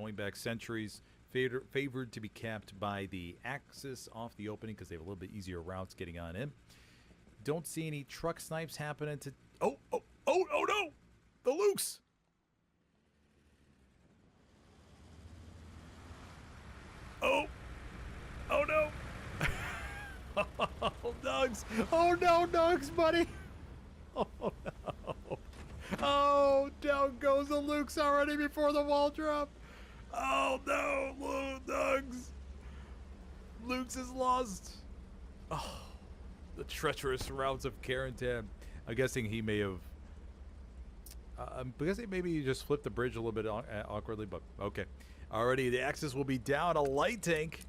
going back sentries, favored to be capped by the Axis off the opening because they have a little bit easier routes getting on in. Don't see any truck snipes happening to... Oh no! The Lukes! Oh no! Oh, Nugs! Oh no, Nugs, buddy! Oh no! Oh, down goes the Lukes already before the wall drop! Oh no, Nugs! Lukes is lost! Oh, the treacherous routes of Carentan. I'm guessing he may have... I'm guessing maybe he just flipped the bridge a little bit awkwardly, but okay. Already, the Axis will be down. A light tank.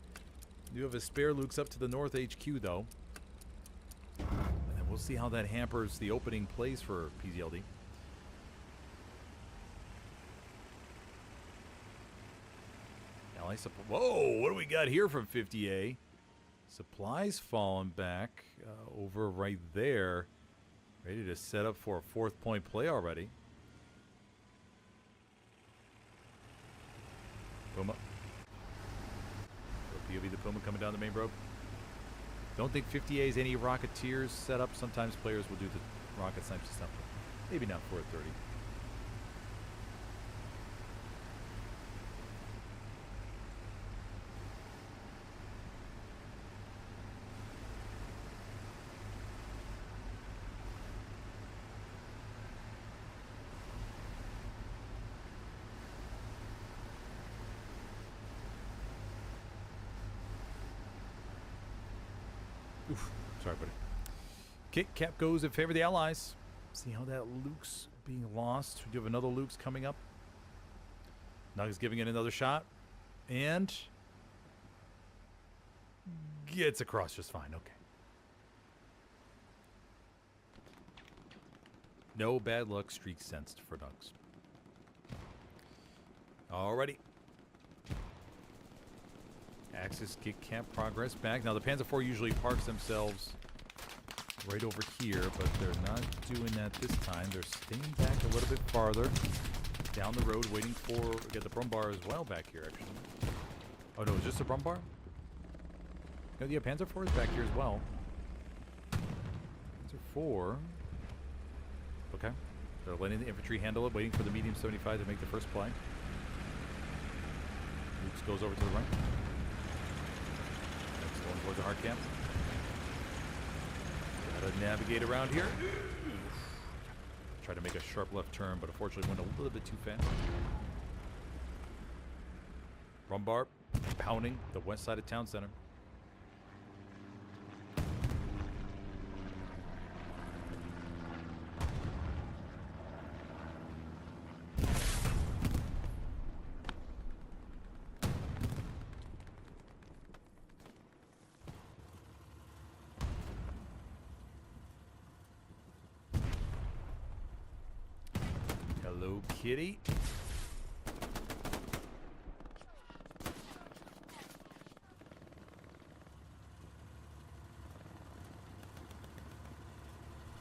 You have a spare Lukes up to the north HQ, though. And then we'll see how that hampers the opening plays for PZLD. Whoa, what do we got here from 50A? Supplies falling back over right there. Ready to set up for a 4th point play already. Puma. POV the Puma coming down the main road. Don't think 50A is any Rocketeers set up. Sometimes players will do the rocket snipes and stuff. Maybe not for a 30. Oof, sorry, buddy. Kick cap goes in favor of the Allies. See how that Luke's being lost. We do have another Luke's coming up. Nugs giving it another shot. And gets across just fine. Okay. No bad luck streak sensed for Nugs. Alrighty. Axis kick camp progress back. Now the Panzer IV usually parks themselves right over here, but they're not doing that this time. They're staying back a little bit farther down the road, waiting for get the Brumbar as well back here. Actually, oh no, is this a Brumbar? No, yeah, Panzer IV is back here as well. Panzer IV. Okay, they're letting the infantry handle it, waiting for the medium 75 to make the first play. Lukes goes over to the right. Going towards the hard camp. Gotta navigate around here. Try to make a sharp left turn, but unfortunately went a little bit too fast. Brumbar pounding the west side of town center. Hello, kitty.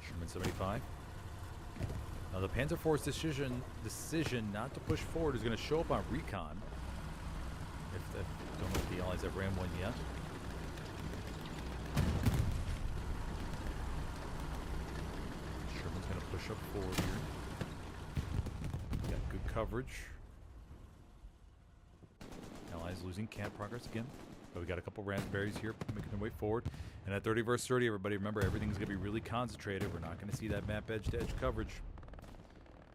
Sherman 75. Now the Panzer IV's decision not to push forward is going to show up on recon. Don't know if the Allies have ran one yet. Sherman's going to push up forward here. Got good coverage. Allies losing camp progress again. But we got a couple raspberries here making their way forward. And at 30 versus 30, everybody remember, everything's going to be really concentrated. We're not going to see that map edge-to-edge coverage.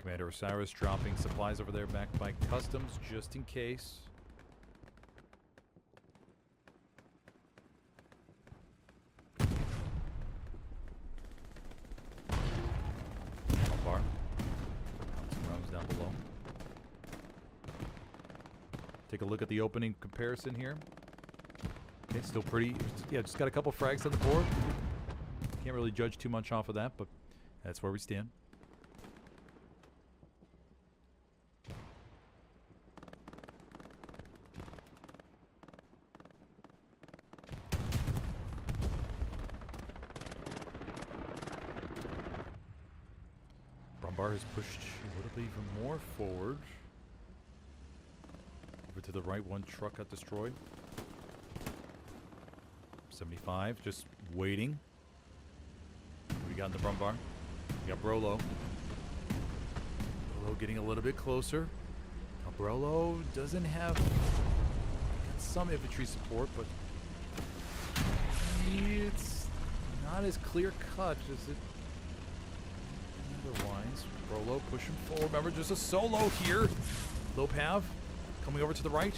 Commander Osiris dropping supplies over there backed by customs just in case. Bar. Some rounds down below. Take a look at the opening comparison here. Okay, still pretty... Yeah, just got a couple frags on the board. Can't really judge too much off of that, but that's where we stand. Brumbar has pushed a little bit even more forward. Over to the right, one truck got destroyed. 75, just waiting. We got in the Brumbar. We got Brolo. Brolo getting a little bit closer. Now Brolo doesn't have some infantry support, but it's not as clear cut as it otherwise. Brolo pushing forward. Remember, just a solo here. Lopav coming over to the right.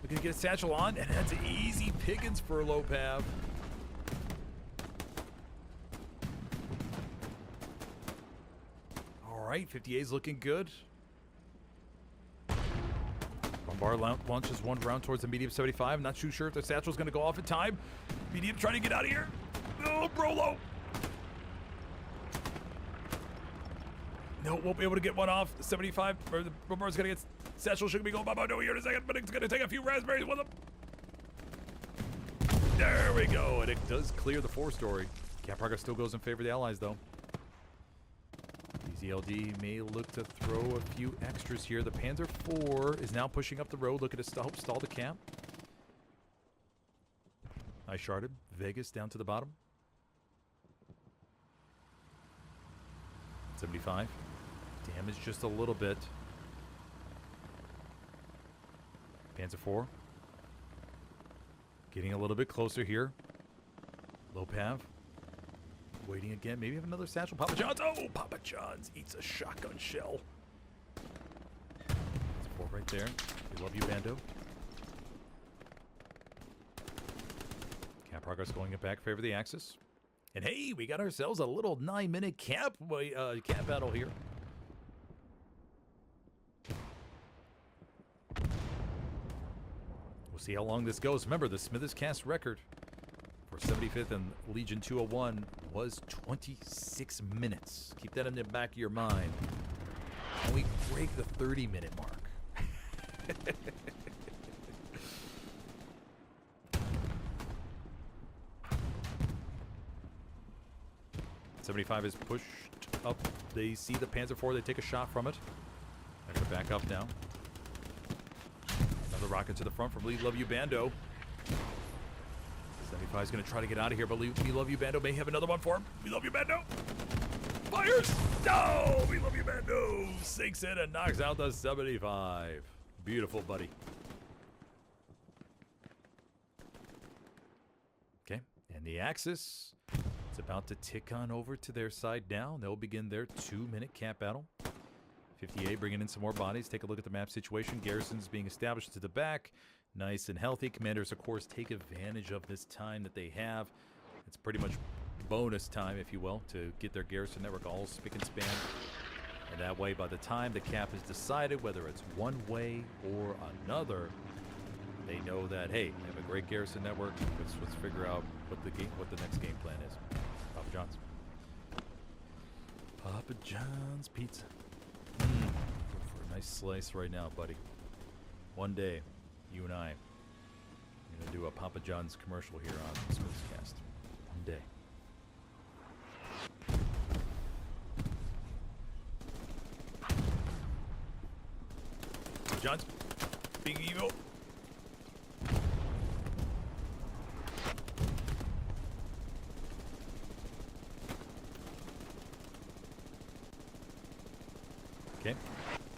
We're going to get a satchel on, and that's easy pickings for Lopav. All right, 58's looking good. Bombard launches one round towards the medium 75. Not too sure if the satchel's going to go off in time. Medium trying to get out of here. Oh, Brolo. No, won't be able to get one off. 75, or the Bombard's going to get satchel. Should be going by here in a second, but it's going to take a few raspberries with him. There we go, and it does clear the 4-story. Cap progress still goes in favor of the Allies, though. PZLD may look to throw a few extras here. The Panzer IV is now pushing up the road, looking to stall the camp. Nice sharded. Vegas down to the bottom. 75. Damage just a little bit. Panzer IV. Getting a little bit closer here. Lopav. Waiting again. Maybe have another satchel. Papa John's. Oh, Papa John's eats a shotgun shell. That's a 4 right there. We love you, Bando. Camp progress going it back, favor the Axis. And hey, we got ourselves a little 9-minute camp battle here. We'll see how long this goes. Remember, the SmithersCast record for 75th and Legion 201 was 26 minutes. Keep that in the back of your mind. And we break the 30-minute mark. 75 is pushed up. They see the Panzer IV. They take a shot from it. They're going to back up now. Another rocket to the front from We Love You Bando. 75 is going to try to get out of here, but We Love You Bando may have another one for him. We Love You Bando. Fires! No! We Love You Bando sinks in and knocks out the 75. Beautiful, buddy. Okay, and the Axis. It's about to tick on over to their side now. They'll begin their 2-minute camp battle. 58 bringing in some more bodies. Take a look at the map situation. Garrisons being established to the back. Nice and healthy. Commanders, of course, take advantage of this time that they have. It's pretty much bonus time, if you will, to get their garrison network all spick and span. And that way, by the time the cap is decided, whether it's one way or another, they know that, hey, they have a great garrison network. Let's figure out what the next game plan is. Papa John's. Papa John's pizza. For a nice slice right now, buddy. One day, you and I are going to do a Papa John's commercial here on SmithersCast. One day. Papa John's. Being evil. Okay,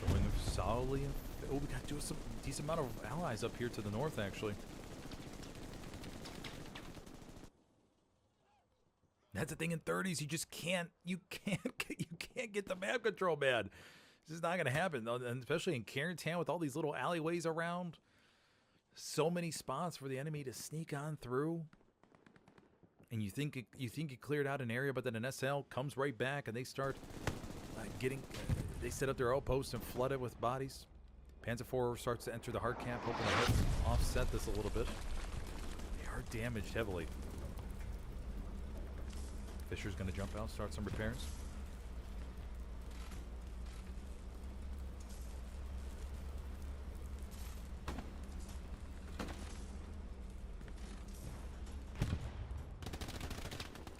going solidly. Oh, we got to do some decent amount of allies up here to the north, actually. That's the thing in 30s. You just can't get the map control, man. This is not going to happen, and especially in Carentan with all these little alleyways around. So many spots for the enemy to sneak on through. And you think you cleared out an area, but then an SL comes right back, and they start getting. They set up their outposts and flood it with bodies. Panzer IV starts to enter the hard camp, hoping to offset this a little bit. They are damaged heavily. Fisher's going to jump out, start some repairs.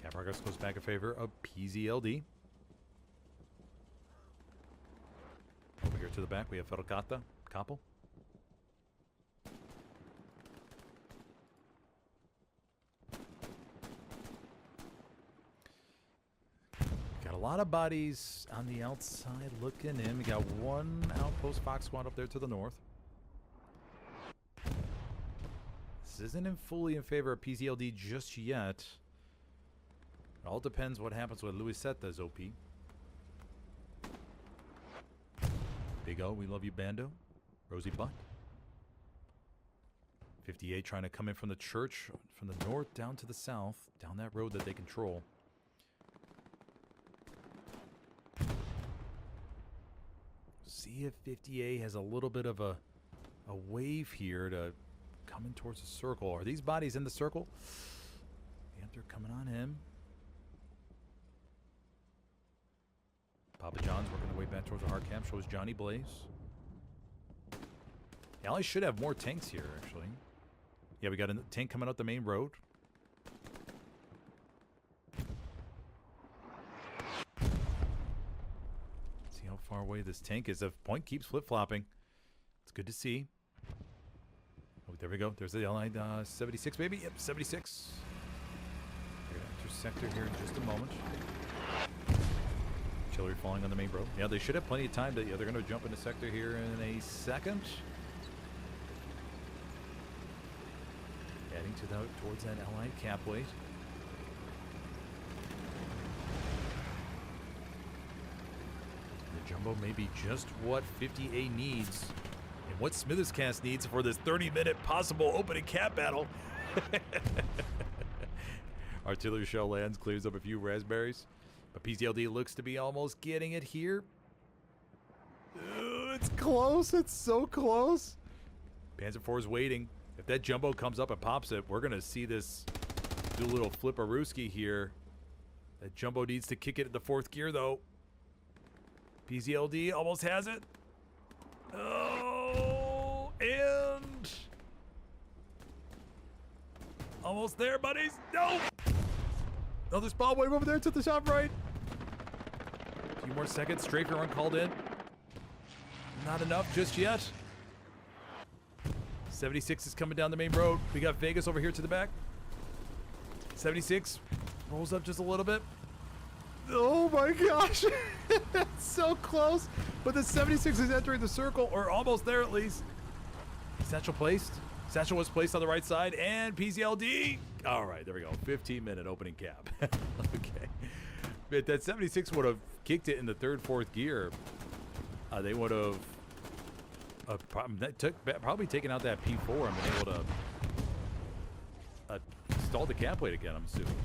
Cap progress goes back in favor of PZLD. Over here to the back, we have Ferrocata, Capo. lot of bodies on the outside looking in. We got one outpost Fox Squad up there to the north. This isn't fully in favor of PZLD just yet. It all depends what happens with Luiseta's OP. Big O, we love you, Bando. Rosie Butt. 58 trying to come in from the church, from the north down to the south, down that road that they control. See if 58 has a little bit of a wave here to come in towards the circle. Are these bodies in the circle? Yep, they're coming on him. Papa John's working their way back towards the hard camp. Shows Johnny Blaze. The Allies should have more tanks here, actually. Yeah, we got a tank coming out the main road. See how far away this tank is. The point keeps flip-flopping. It's good to see. Oh, there we go. There's the Allied 76, maybe. Yep, 76. We're going to enter sector here in just a moment. Artillery falling on the main road. Yeah, they should have plenty of time. Yeah, they're going to jump into sector here in a second. Heading towards that Allied cap weight. The jumbo may be just what 50A needs, and what SmithersCast needs for this 30-minute possible opening cap battle. Artillery shell lands, clears up a few raspberries, but PZLD looks to be almost getting it here. It's close. It's so close. Panzer IV is waiting. If that jumbo comes up and pops it, we're going to see this do a little flipperooski here. That jumbo needs to kick it at the 4th gear, though. PZLD almost has it. Oh, and... almost there, buddies. No! Another spawn wave over there to the top right. A few more seconds. Strafer run called in. Not enough just yet. 76 is coming down the main road. We got Vegas over here to the back. 76 rolls up just a little bit. Oh my gosh. That's so close. But the 76 is entering the circle, or almost there at least. Satchel placed. Satchel was placed on the right side, and PZLD. All right, there we go. 15-minute opening cap. Okay. But that 76 would have kicked it in the 3rd, 4th gear. They would have probably taken out that P4 and been able to stall the cap weight again, I'm assuming.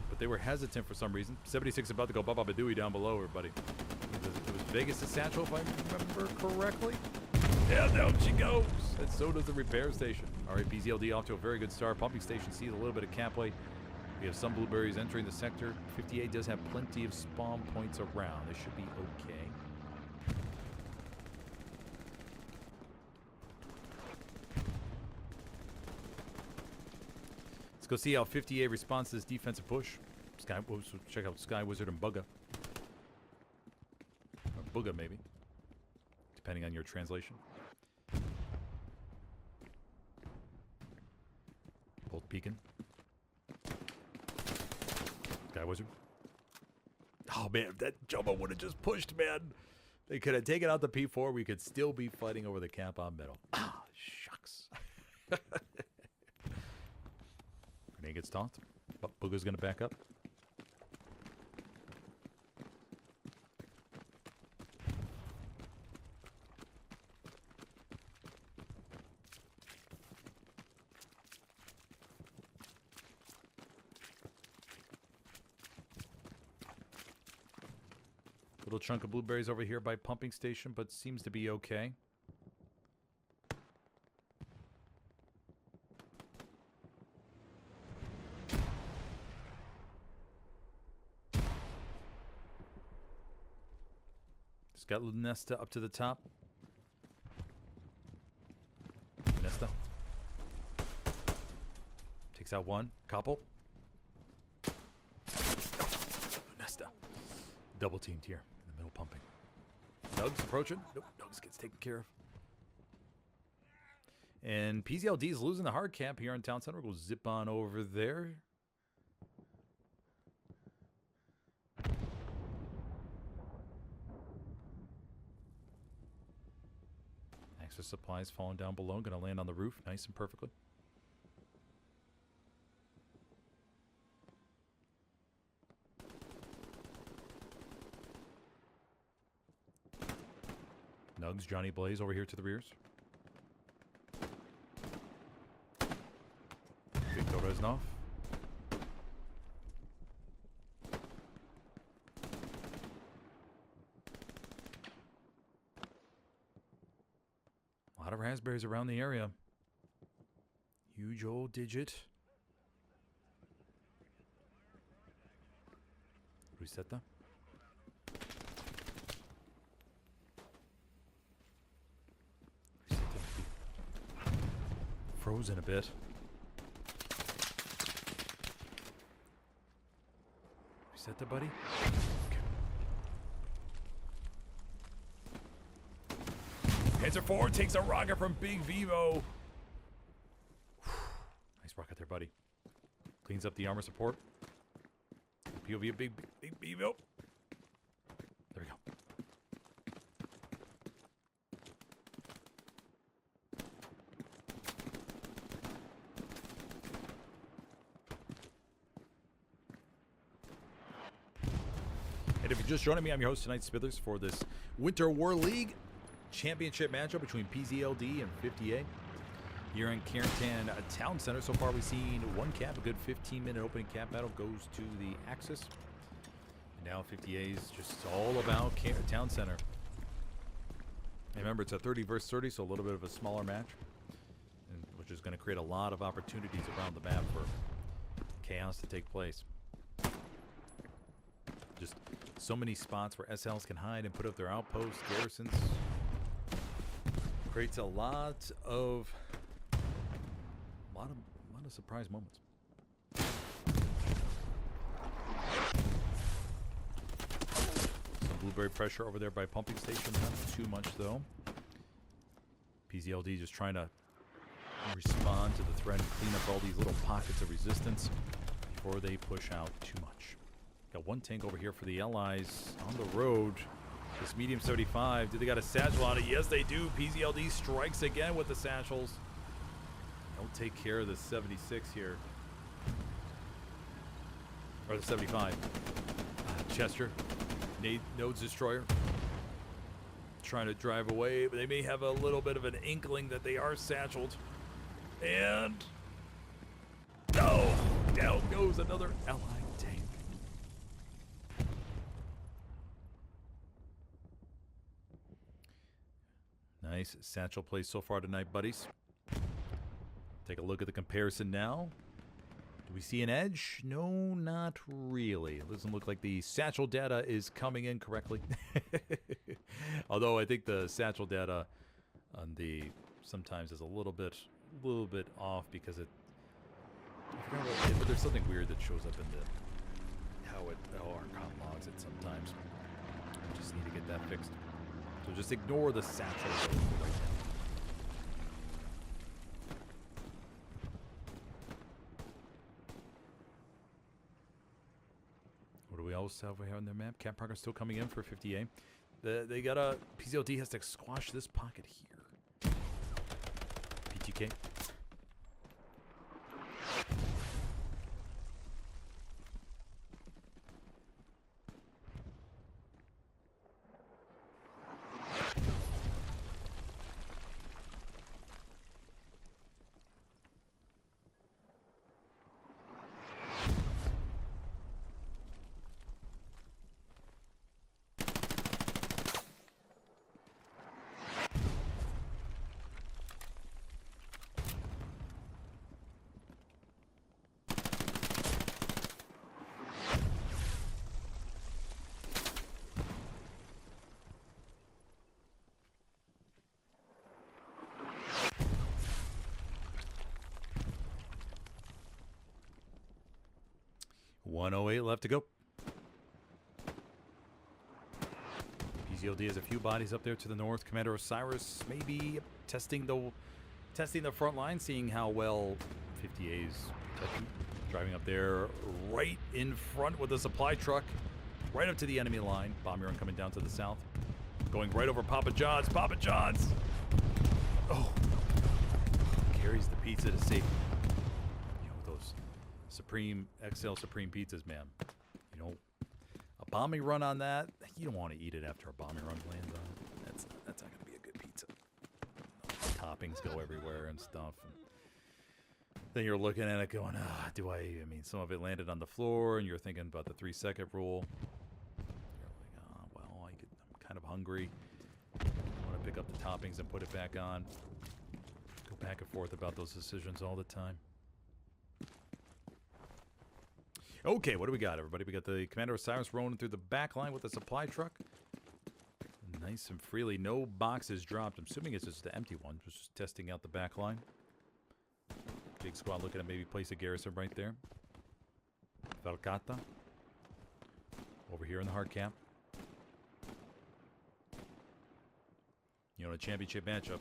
But they were hesitant for some reason. 76 about to go Baba Badooey down below, everybody. It was Vegas' Satchel, if I remember correctly. Yeah, down she goes. And so does the repair station. All right, PZLD off to a very good start. Pumping station sees a little bit of cap weight. We have some blueberries entering the sector. 58 does have plenty of spawn points around. They should be okay. Let's go see how 58 responds to this defensive push. Check out Sky Wizard and Bugga. Or Booga, maybe. Depending on your translation. Both peeking. Sky Wizard. Oh, man, that jumbo would have just pushed, man. They could have taken out the P4. We could still be fighting over the cap on middle. Ah, shucks. Grenade gets tossed, but Booga's going to back up. Little chunk of blueberries over here by pumping station, but seems to be okay. It's got Lunesta up to the top. Lunesta takes out one. Couple. Lunesta double teamed here. Middle pumping. Doug's approaching. Nope, Doug's gets taken care of. And PZLD is losing the hard camp here in town center. We'll zip on over there. Axis supplies falling down below. Going to land on the roof nice and perfectly. Nugs, Johnny Blaze over here to the rears. Viktor Reznov. A lot of raspberries around the area. Huge old digit. Reset that. Frozen a bit. Reset the buddy. Okay. Panzer forward takes a rocket from Big Vivo. Nice rocket there, buddy. Cleans up the armor support. POV of Big Vivo. There we go. And if you're just joining me, I'm your host tonight, Smithers, for this Winter War League championship matchup between PZLD and 50A. Here in Carentan Town Center, so far we've seen one cap, a good 15-minute opening cap battle goes to the Axis. And now 50A is just all about Town Center. And remember, it's a 30 versus 30, so a little bit of a smaller match, which is going to create a lot of opportunities around the map for chaos to take place. Just so many spots where SLs can hide and put up their outposts, garrisons. Creates a lot of surprise moments. Some blueberry pressure over there by pumping station, not too much though. PZLD just trying to respond to the threat and clean up all these little pockets of resistance before they push out too much. Got one tank over here for the Allies on the road. This medium 75. Do they got a satchel on it? Yes, they do. PZLD strikes again with the satchels. They'll take care of the 76 here. Or the 75. Chester. Nodes Destroyer. Trying to drive away, but they may have a little bit of an inkling that they are satcheled. And... no! Down goes another Allied tank. Nice satchel play so far tonight, buddies. Take a look at the comparison now. Do we see an edge? No, not really. It doesn't look like the satchel data is coming in correctly. Although I think the satchel data on the sometimes is a little bit off because it. I forgot what it is, but there's something weird that shows up in the how Archon logs it sometimes. I just need to get that fixed. So just ignore the satchel right now. What do we else have here on their map? Cap progress still coming in for 50A. They got a PZLD has to squash this pocket here. PTK. .108 left to go. PZLD has a few bodies up there to the north. Commander Osiris maybe testing the front line, seeing how well 50A's driving up there right in front with a supply truck, right up to the enemy line. Bomb run coming down to the south, going right over Papa John's. Papa John's. Oh. Carries the pizza to safety. You know, those Supreme, XL Supreme pizzas, man. You know, a bombing run on that, you don't want to eat it after a bombing run lands on it. That's not going to be a good pizza. Toppings go everywhere and stuff. And then you're looking at it going, I mean, some of it landed on the floor, and you're thinking about the 3-second rule. You're like, well, I'm kind of hungry. I want to pick up the toppings and put it back on. Go back and forth about those decisions all the time. Okay, what do we got, everybody? We got the Commander Osiris rolling through the back line with a supply truck. Nice and freely. No boxes dropped. I'm assuming it's just the empty one. Just testing out the back line. Big squad looking to maybe place a garrison right there. Valcata. Over here in the hard cap. You know, in a championship matchup,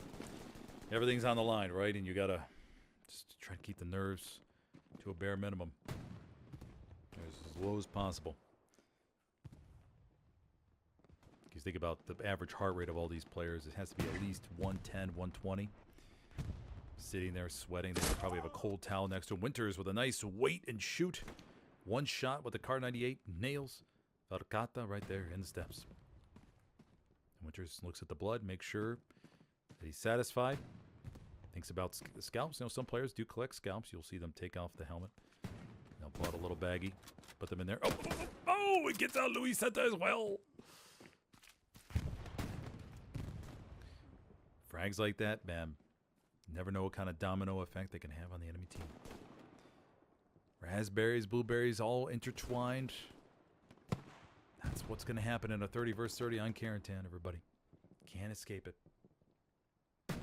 everything's on the line, right? And you gotta just try to keep the nerves to a bare minimum. As low as possible. If you think about the average heart rate of all these players, it has to be at least 110, 120. Sitting there sweating. They probably have a cold towel next to Winters with a nice wait and shoot. One shot with the Car 98. Nails. Valcata right there in the steps. Winters looks at the blood, makes sure that he's satisfied. Thinks about scalps. You know, some players do collect scalps. You'll see them take off the helmet. They'll pull out a little baggie. Put them in there. Oh, it gets out Louis Senta as well. Frags like that, man. Never know what kind of domino effect they can have on the enemy team. Raspberries, blueberries, all intertwined. That's what's going to happen in a 30 versus 30 on Carentan, everybody. Can't escape it.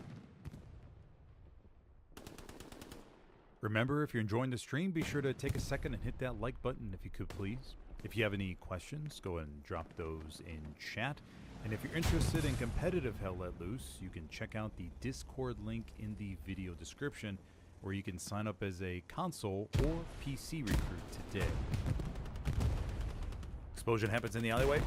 Remember, if you're enjoying the stream, be sure to take a second and hit that like button if you could, please. If you have any questions, go ahead and drop those in chat. And if you're interested in competitive Hell Let Loose, you can check out the Discord link in the video description, where you can sign up as a console or PC recruit today. Explosion happens in the alleyway.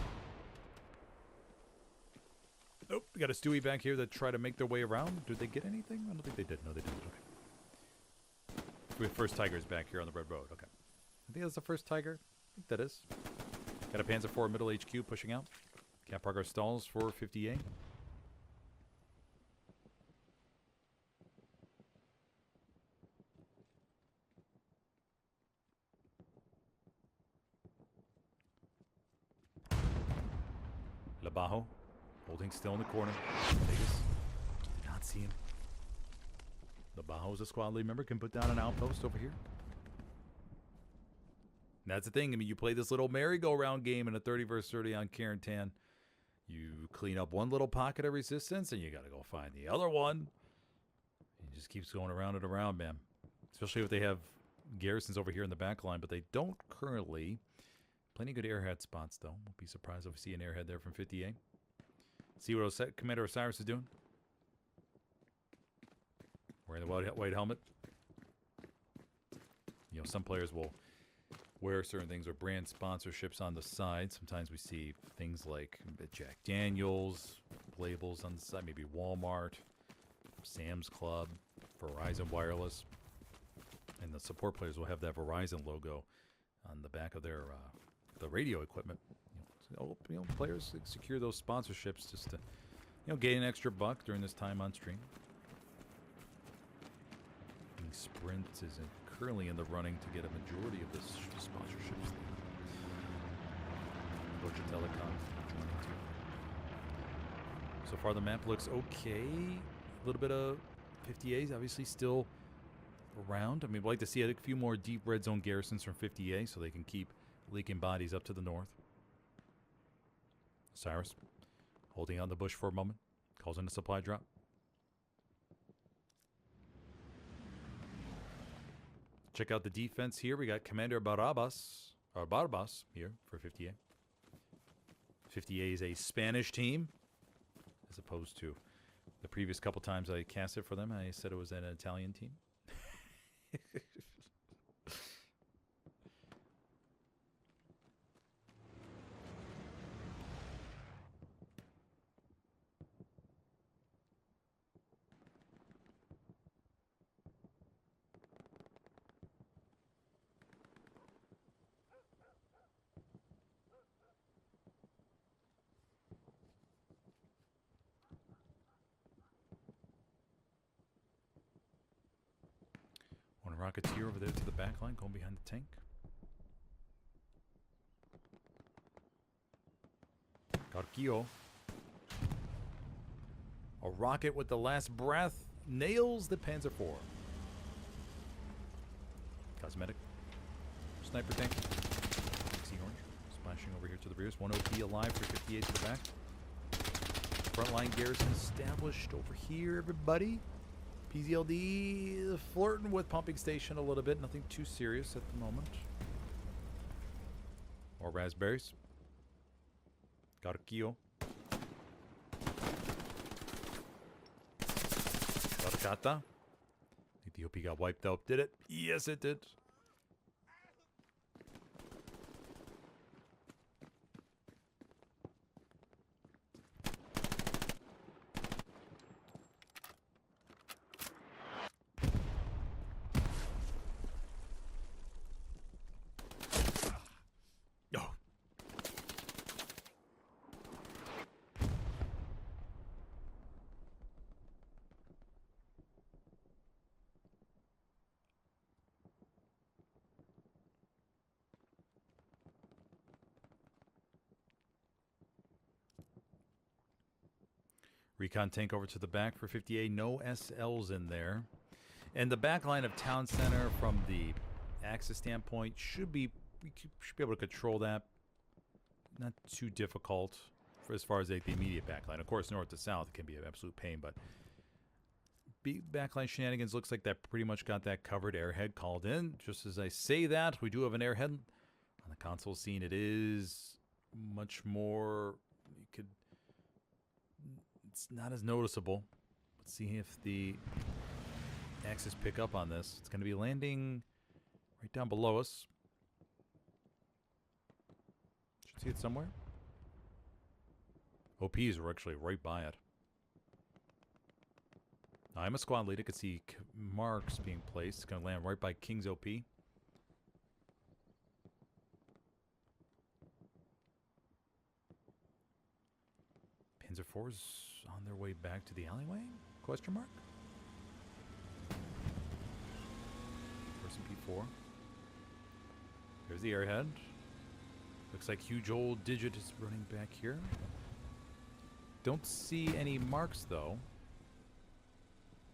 Oh, we got a Stewie back here that try to make their way around. Did they get anything? I don't think they did. No, they didn't. Okay. We have first Tigers back here on the red road. Okay. I think that's the first Tiger. I think that is. Got a Panzer IV middle HQ pushing out. Cap Parker stalls for 50A. Labajo holding still in the corner. Vegas did not see him. Labajo is a squad lead member, can put down an outpost over here. And that's the thing. I mean, you play this little merry-go-round game in a 30 versus 30 on Carentan. You clean up one little pocket of resistance, and you got to go find the other one. It just keeps going around and around, man. Especially if they have garrisons over here in the back line, but they don't currently. Plenty of good airhead spots, though. Won't be surprised if we see an airhead there from 50A. See what Commander Osiris is doing. Wearing the white helmet. You know, some players will wear certain things or brand sponsorships on the side. Sometimes we see things like Jack Daniels, labels on the side, maybe Walmart, Sam's Club, Verizon Wireless. And the support players will have that Verizon logo on the back of their the radio equipment. You know, players secure those sponsorships just to, gain an extra buck during this time on stream. And Sprint is currently in the running to get a majority of this sponsorships. Deutsche Telekom joining too. So far the map looks okay. A little bit of 50As obviously still around. I mean, we'd like to see a few more deep red zone garrisons from 50A so they can keep leaking bodies up to the north. Cyrus holding on the bush for a moment. Calls in a supply drop. Check out the defense here. We got Commander Barbas here for 50A. 50A is a Spanish team, as opposed to the previous couple times I cast it for them. I said it was an Italian team. Rocketeer over there to the back line, going behind the tank. Carquillo. A rocket with the last breath nails the Panzer IV. Cosmetic. Sniper tank. Sea Orange. Splashing over here to the rears. 1 OP alive for 58 to the back. Frontline garrison established over here, everybody. PZLD flirting with pumping station a little bit. Nothing too serious at the moment. More raspberries. Carquillo. Barcata. I think the OP got wiped out. Did it? Yes, it did. Recon tank over to the back for 58. No SLs in there. And the back line of Town Center from the Axis standpoint we should be able to control that. Not too difficult for as far as like the immediate back line. Of course, north to south can be an absolute pain, but backline shenanigans looks like that pretty much got that covered. Airhead called in. Just as I say that, we do have an airhead on the console scene. It is much more. It's not as noticeable. Let's see if the Axis pick up on this. It's going to be landing right down below us. Should see it somewhere. OPs are actually right by it. I'm a squad leader. I could see marks being placed. It's going to land right by King's OP. Panzer IV's on their way back to the alleyway? Question mark? Person P4. There's the airhead. Looks like huge old Digit is running back here. Don't see any marks though.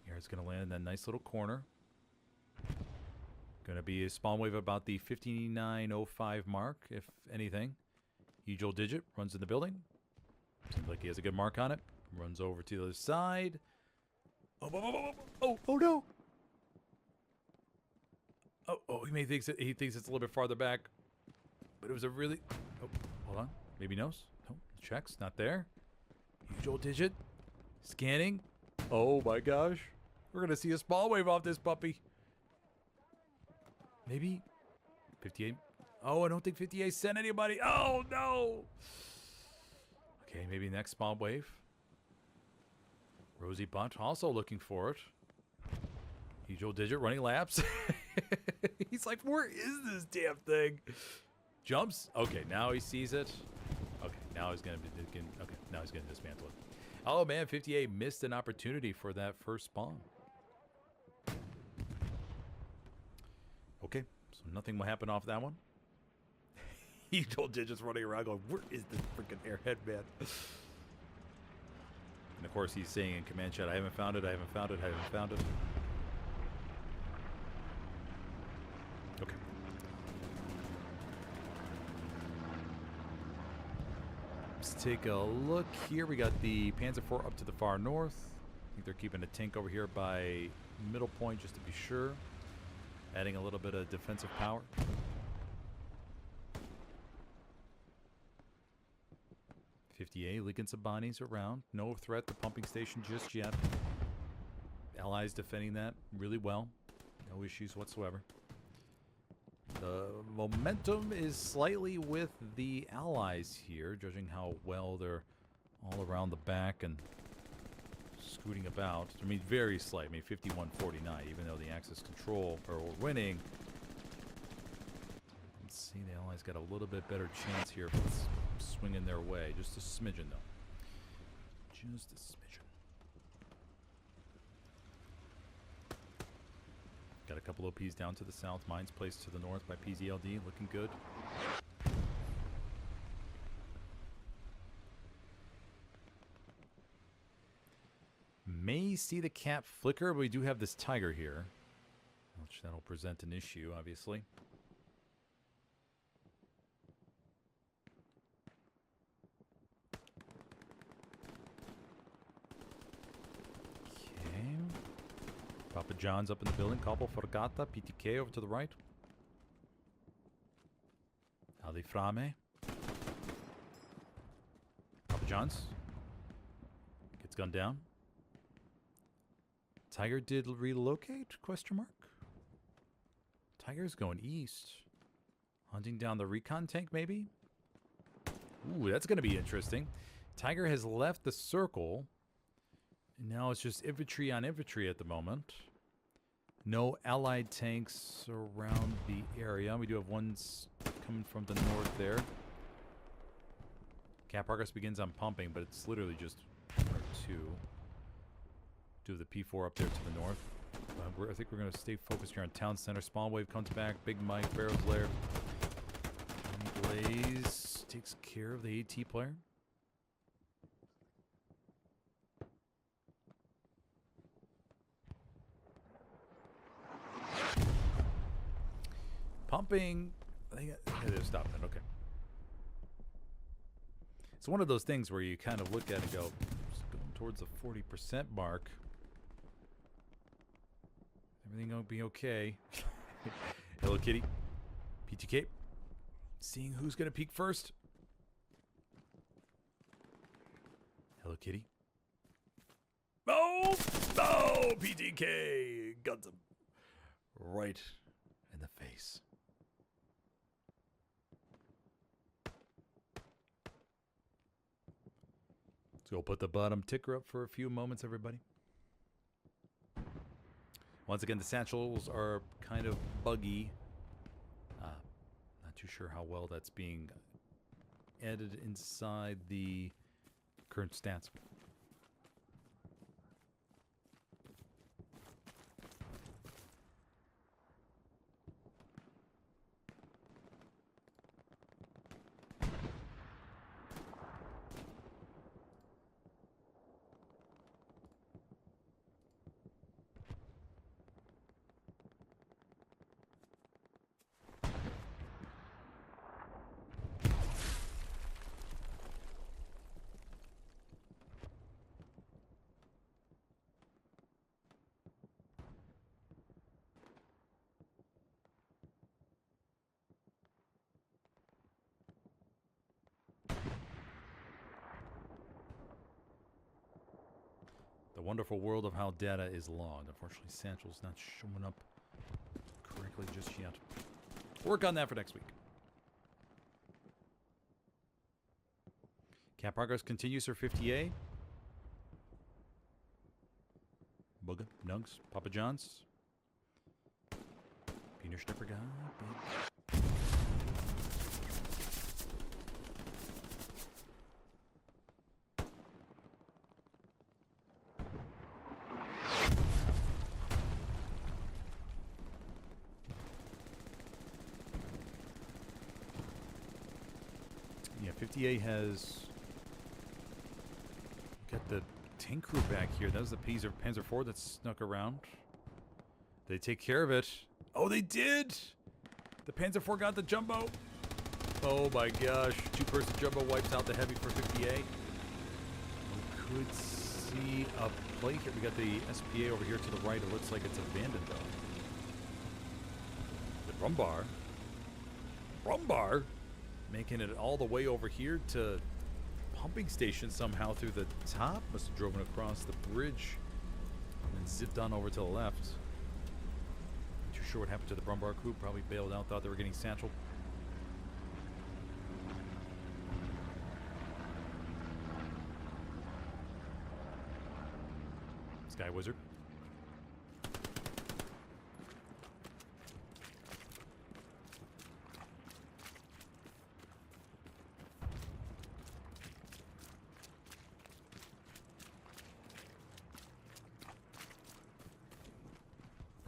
Air's gonna land in that nice little corner. Gonna be a spawn wave about the 5905 mark, if anything. Huge old Digit runs in the building. Seems like he has a good mark on it. Runs over to the other side. Oh no! Oh, he thinks it's a little bit farther back. But it was a really... Oh, hold on. Maybe knows. No, checks. Not there. Huge old Digit. Scanning. Oh my gosh. We're going to see a spawn wave off this puppy. Maybe. 58. Oh, I don't think 58 sent anybody. Oh no! Okay, maybe next spawn wave. Rosie Bunt also looking for it. Huge old Digit running laps. He's like, where is this damn thing? Jumps. Okay, now he sees it. Okay, now he's gonna dismantle it. Oh man, 58 missed an opportunity for that first spawn. Okay, so nothing will happen off that one. Huge old Digit's running around going, where is this freaking airhead, man? And of course he's saying in command chat, I haven't found it, I haven't found it, I haven't found it. Okay. Let's take a look here. We got the Panzer IV up to the far north. I think they're keeping a tank over here by middle point just to be sure. Adding a little bit of defensive power. .58, Lincoln Sabani's around. No threat to pumping station just yet. Allies defending that really well. No issues whatsoever. The momentum is slightly with the Allies here, judging how well they're all around the back and scooting about. I mean, very slight. I mean, 51-49, even though the Axis control, or we're winning. Let's see, the Allies got a little bit better chance here if it's swinging their way. Just a smidgen, though. Just a smidgen. Got a couple OPs down to the south. Mines placed to the north by PZLD. Looking good. May see the cap flicker, but we do have this tiger here, which that'll present an issue, obviously. Okay. Papa John's up in the building. Capo Forgata, PTK over to the right. Ali Frame. Papa John's. Gets gunned down. Tiger did relocate? Question mark. Tiger's going east. Hunting down the recon tank, maybe? Ooh, that's going to be interesting. Tiger has left the circle. And now it's just infantry on infantry at the moment. No allied tanks around the area. We do have one coming from the north there. Cap progress begins on pumping, but it's literally just R2. Do the P4 up there to the north. I think we're going to stay focused here on town center. Spawn wave comes back. Big Mike, Pharaoh's Lair. Blaze takes care of the AT player. Pumping. I think they're stopping it. Okay. It's one of those things where you kind of look at it and go, just going towards the 40% mark. Everything gonna be okay. Hello Kitty. PTK. Seeing who's gonna peek first. Hello Kitty. Oh! Oh! PTK! Got him. Right in the face. Let's go put the bottom ticker up for a few moments, everybody. Once again, the satchels are kind of buggy. Not too sure how well that's being edited inside the current stats. The wonderful world of how data is logged. Unfortunately, Satchel's not showing up correctly just yet. Work on that for next week. Cap progress continues for 50A. Booga, Nugs, Papa John's. Peanut Snipper guy. Yeah, 50A has got the tank crew back here. That was the Panzer IV that snuck around. They take care of it. Oh, they did! The Panzer IV got the jumbo. Oh my gosh. Two-person jumbo wipes out the heavy for 50A. We could see a play here. We got the SPA over here to the right. It looks like it's abandoned, though. The Brumbar making it all the way over here to pumping station somehow through the top. Must have driven across the bridge and then zipped on over to the left. Not too sure what happened to the Brumbar crew. Probably bailed out, thought they were getting satchel. Sky Wizard.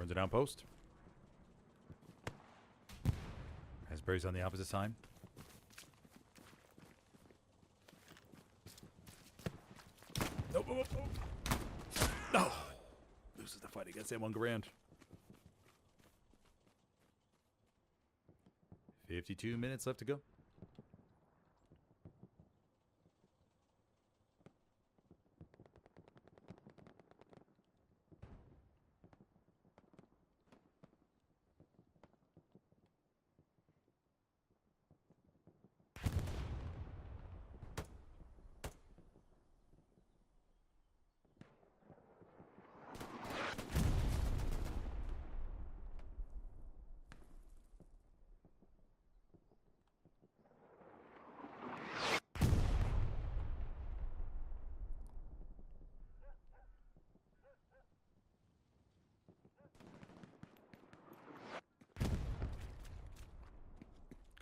Burns it outpost. Osprey's on the opposite side. Nope, nope, nope. No! Loses the fight against M1 Garand. 52 minutes left to go.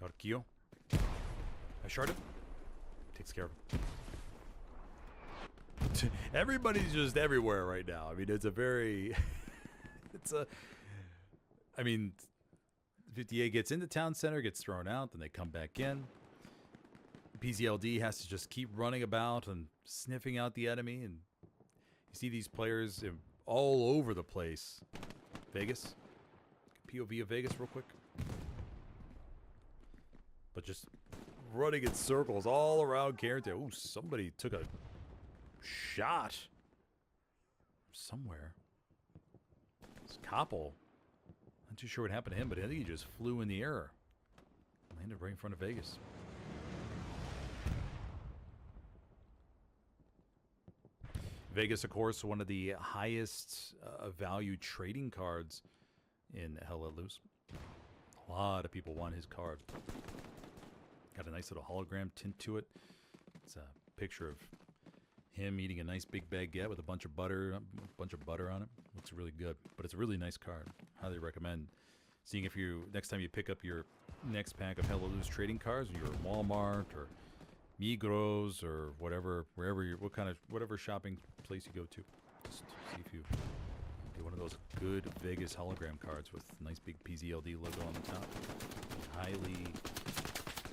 Got a kill. I shard him. Takes care of him. Everybody's just everywhere right now. I mean, it's a very... I mean, 58 gets into town center, gets thrown out, then they come back in. PZLD has to just keep running about and sniffing out the enemy. And you see these players all over the place. Vegas. POV of Vegas real quick. But just running in circles all around Carentan. Ooh, somebody took a shot somewhere. It's Koppel. Not too sure what happened to him, but I think he just flew in the air. Landed right in front of Vegas. Vegas, of course, one of the highest value trading cards in Hell Let Loose. A lot of people want his card. Got a nice little hologram tint to it. It's a picture of him eating a nice big baguette with a bunch of butter on it. Looks really good, but it's a really nice card. Highly recommend seeing if you next time you pick up your next pack of Hell Let Loose trading cards, you're at Walmart or Migros or whatever, wherever you're, whatever shopping place you go to. Just see if you get one of those good Vegas hologram cards with nice big PZLD logo on the top.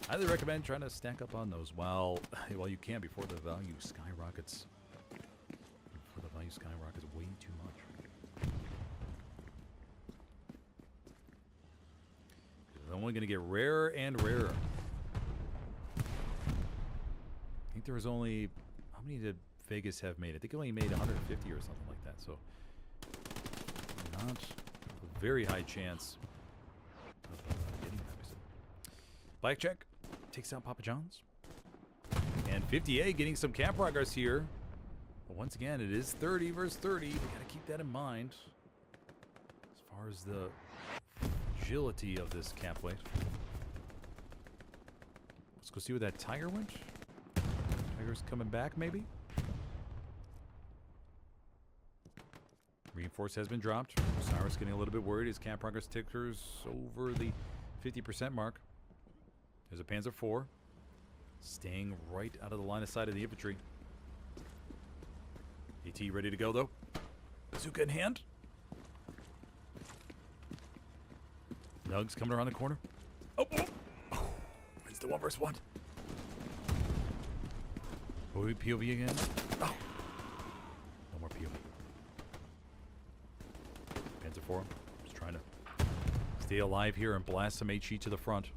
Highly recommend trying to stack up on those while you can before the value skyrockets. Before the value skyrockets way too much. It's only going to get rarer and rarer. I think there was only... How many did Vegas have made? I think it only made 150 or something like that. So, not a very high chance of getting that. Blackjack takes out Papa John's. And 58 getting some camp progress here. But once again, it is 30 versus 30. We got to keep that in mind. As far as the agility of this camp weight. Let's go see where that Tiger went. Tiger's coming back, maybe? Reinforce has been dropped. Cyrus getting a little bit worried. His camp progress tickers over the 50% mark. There's a Panzer IV. Staying right out of the line of sight of the infantry. AT ready to go, though. Bazooka in hand. Nugs coming around the corner. Oh! It's the 1 versus 1. POV again. Oh! No more POV. Panzer IV. Just trying to stay alive here and blast some HE to the front.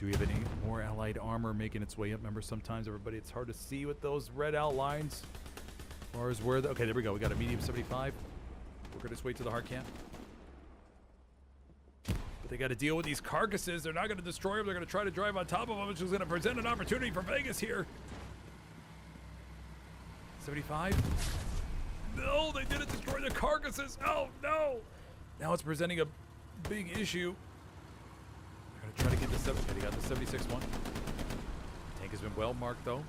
Do we have any more allied armor making its way up? Remember, sometimes, everybody, it's hard to see with those red outlines. As far as where the... Okay, there we go. We got a medium 75. Working its way to the hard camp. But they got to deal with these carcasses. They're not going to destroy them. They're going to try to drive on top of them, which is going to present an opportunity for Vegas here. 75. No, they didn't destroy the carcasses. Oh, no. Now it's presenting a big issue. They're going to try to get the 7. They got the 76 one. Tank has been well marked, though.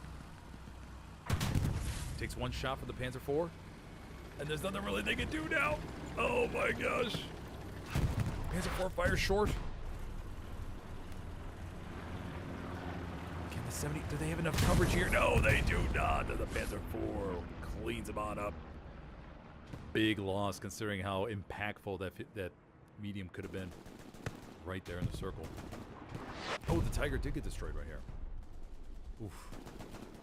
Takes one shot from the Panzer IV. And there's nothing really they can do now. Oh, my gosh. Panzer IV fires short. Can the 70... Do they have enough coverage here? No, they do not. The Panzer IV cleans them on up. Big loss considering how impactful that medium could have been. right there in the circle. Oh, the Tiger did get destroyed right here. Oof.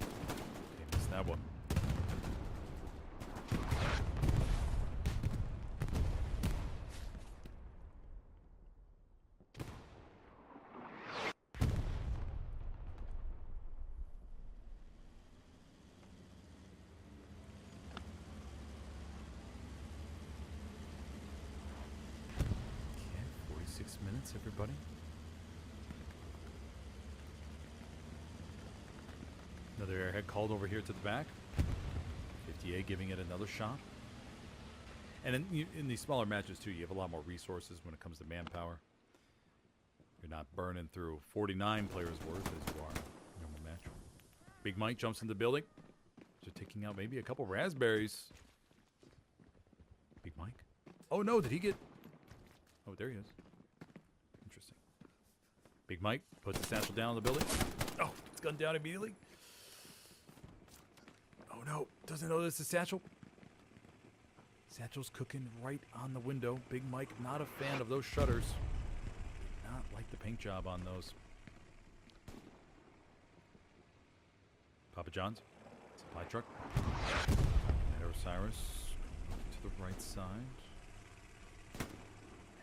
Okay, missed that one. Okay, 46 minutes, everybody. Another airhead called over here to the back. 58 giving it another shot. And in these smaller matches, too, you have a lot more resources when it comes to manpower. You're not burning through 49 players' worth as you are in a normal match. Big Mike jumps in the building. Just taking out maybe a couple raspberries. Big Mike. Oh, no, did he get... Oh, there he is. Interesting. Big Mike puts the satchel down in the building. Oh, it's gunned down immediately. Oh no, doesn't know this is Satchel. Satchel's cooking right on the window. Big Mike, not a fan of those shutters. Not like the paint job on those. Papa John's, supply truck. And Osiris to the right side.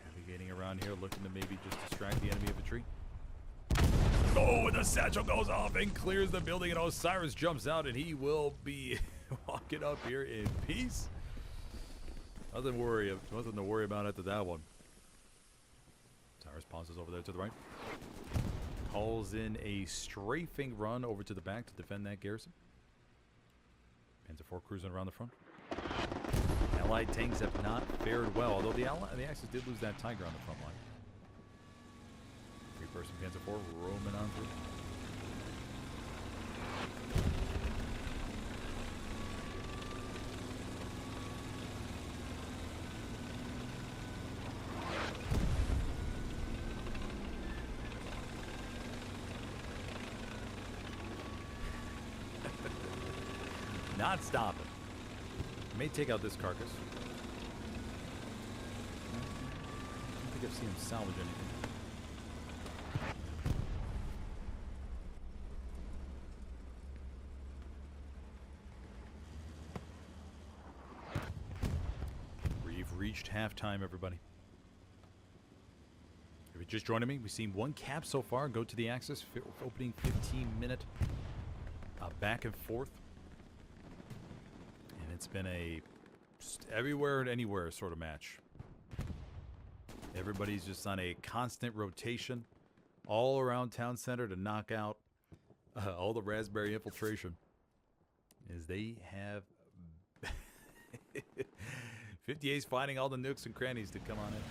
Navigating around here, looking to maybe just distract the enemy infantry. Oh, and the satchel goes off and clears the building, and Osiris jumps out, and he will be walking up here in peace. Nothing to worry about after that one. Osiris pauses over there to the right. Calls in a strafing run over to the back to defend that garrison. Panzer IV cruising around the front. Allied tanks have not fared well, although the Axis did lose that Tiger on the front line. Three-person Panzer IV roaming on through. Not stopping. May take out this carcass. I don't think I've seen him salvage anything. We've reached halftime, everybody. If you're just joining me, we've seen one cap so far go to the Axis, opening 15-minute back and forth. And it's been a everywhere and anywhere sort of match. Everybody's just on a constant rotation all around town center to knock out all the raspberry infiltration. As they have 58's finding all the nooks and crannies to come on in.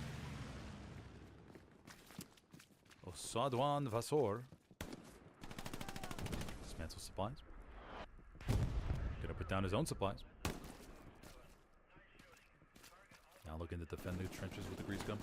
Osadwan Vasor. Dismantle supplies. Gonna put down his own supplies. Now looking to defend the trenches with the grease gun.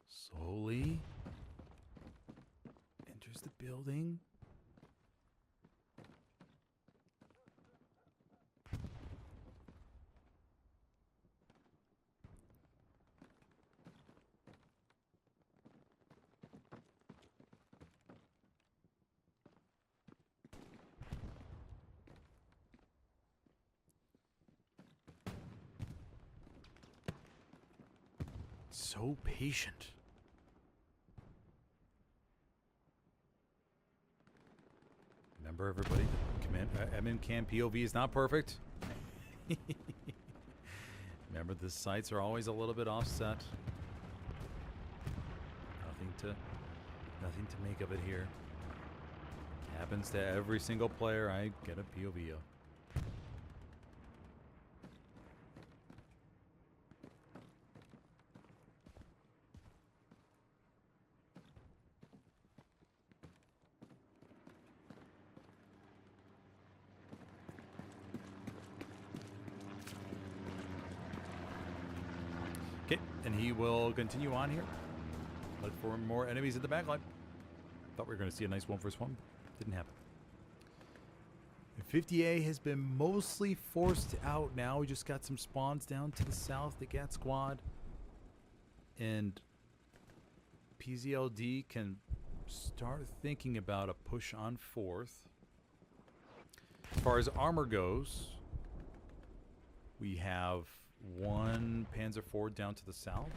Slowly enters the building. So patient. Remember, everybody, MMCAM POV is not perfect. Remember, the sights are always a little bit offset. Nothing to make of it here. Happens to every single player I get a POV of. Okay, and he will continue on here. Look for more enemies in the backline. Thought we were going to see a nice 1-1. Didn't happen. 50A has been mostly forced out now. We just got some spawns down to the south. The GAT squad. And PZLD can start thinking about a push on 4th. As far as armor goes, we have one Panzer IV down to the south.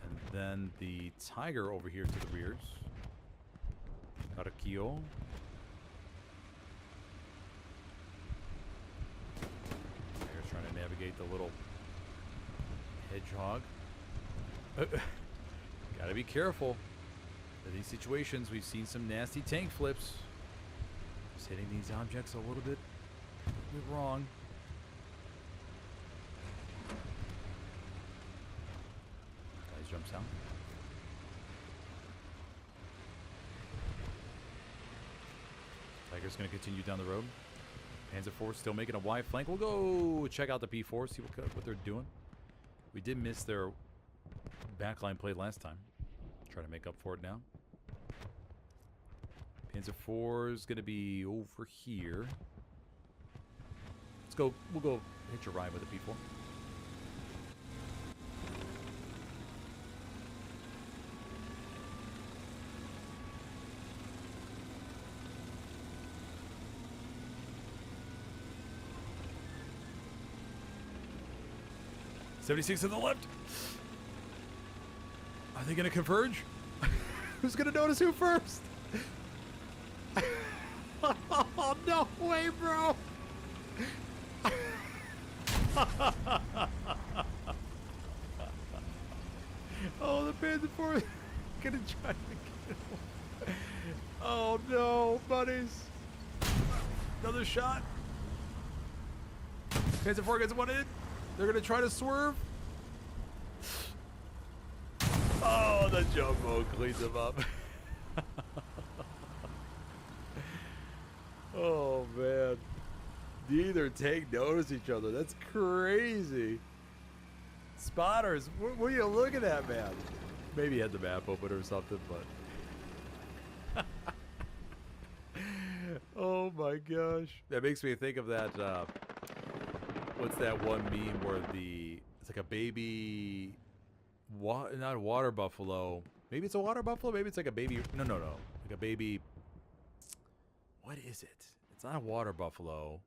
And then the Tiger over here to the rears. Karakio. Tiger's trying to navigate the little hedgehog. Gotta be careful. In these situations, we've seen some nasty tank flips. Just hitting these objects a little bit wrong. Guys jumps out. Tiger's going to continue down the road. Panzer IV still making a wide flank. We'll go check out the P4, see what they're doing. We did miss their backline play last time. Try to make up for it now. Panzer IV is going to be over here. Let's go. We'll go hitch a ride with the P4. '76 to the left. Are they going to converge? Who's going to notice who first? Oh, no way, bro. Oh, the Panzer IV is going to try to get him. Oh, no, buddies. Another shot. Panzer IV gets one in. They're going to try to swerve. Oh, the jumbo cleans him up. Oh, man. Neither tank notice each other. That's crazy. Spotters, what are you looking at, man? Maybe he had the map open or something, but... Oh, my gosh. That makes me think of that... what's that one meme where it's like a baby... not a water buffalo. Maybe it's a water buffalo. Maybe it's like a baby. No. Like a baby. What is it? It's not a water buffalo.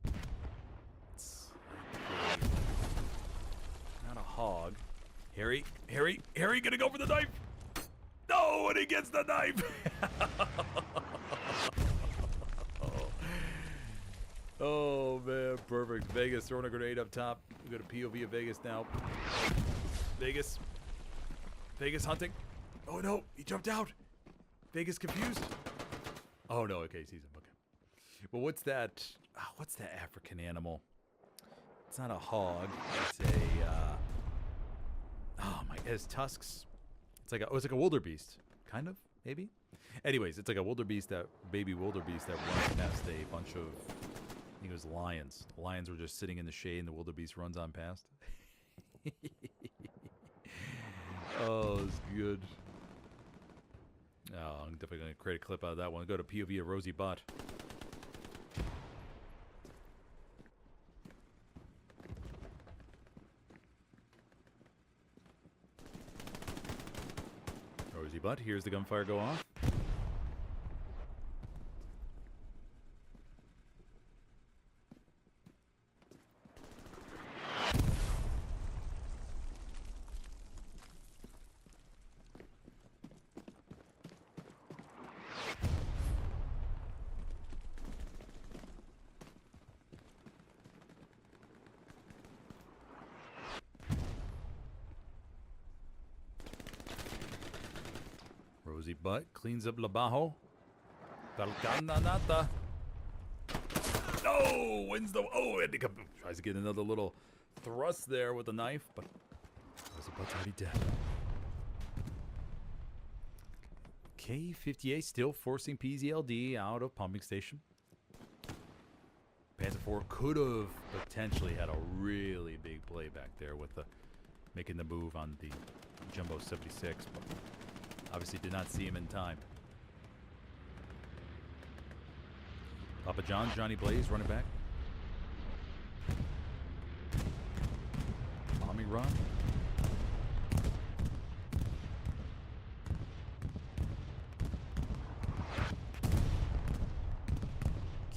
It's not a hog. Harry, gonna go for the knife. No, and he gets the knife. Oh man, perfect. Vegas throwing a grenade up top. We got a POV of Vegas now. Vegas hunting. Oh no, he jumped out. Vegas confused. Oh no, okay, he sees him. Okay. Well, what's that? What's that African animal? It's not a hog. It's a. Oh my! It has tusks. It's like a wildebeest, kind of, maybe. Anyways, it's like a wildebeest, baby wildebeest that runs past a bunch of. I think it was lions. The lions were just sitting in the shade, and the wildebeest runs on past. Oh, it's good. Oh, I'm definitely going to create a clip out of that one. Go to POV of Rosie Butt. Rosie Butt, here's the gunfire go off. Rosie Butt cleans up Labajo. Talcananata. No! Wins the... Oh, and he tries to get another little thrust there with the knife, but was about already dead. K58 still forcing PZLD out of pumping station. Panzer IV could have potentially had a really big play back there with the making the move on the Jumbo 76, but obviously did not see him in time. Papa John, Johnny Blaze running back. Bombing run.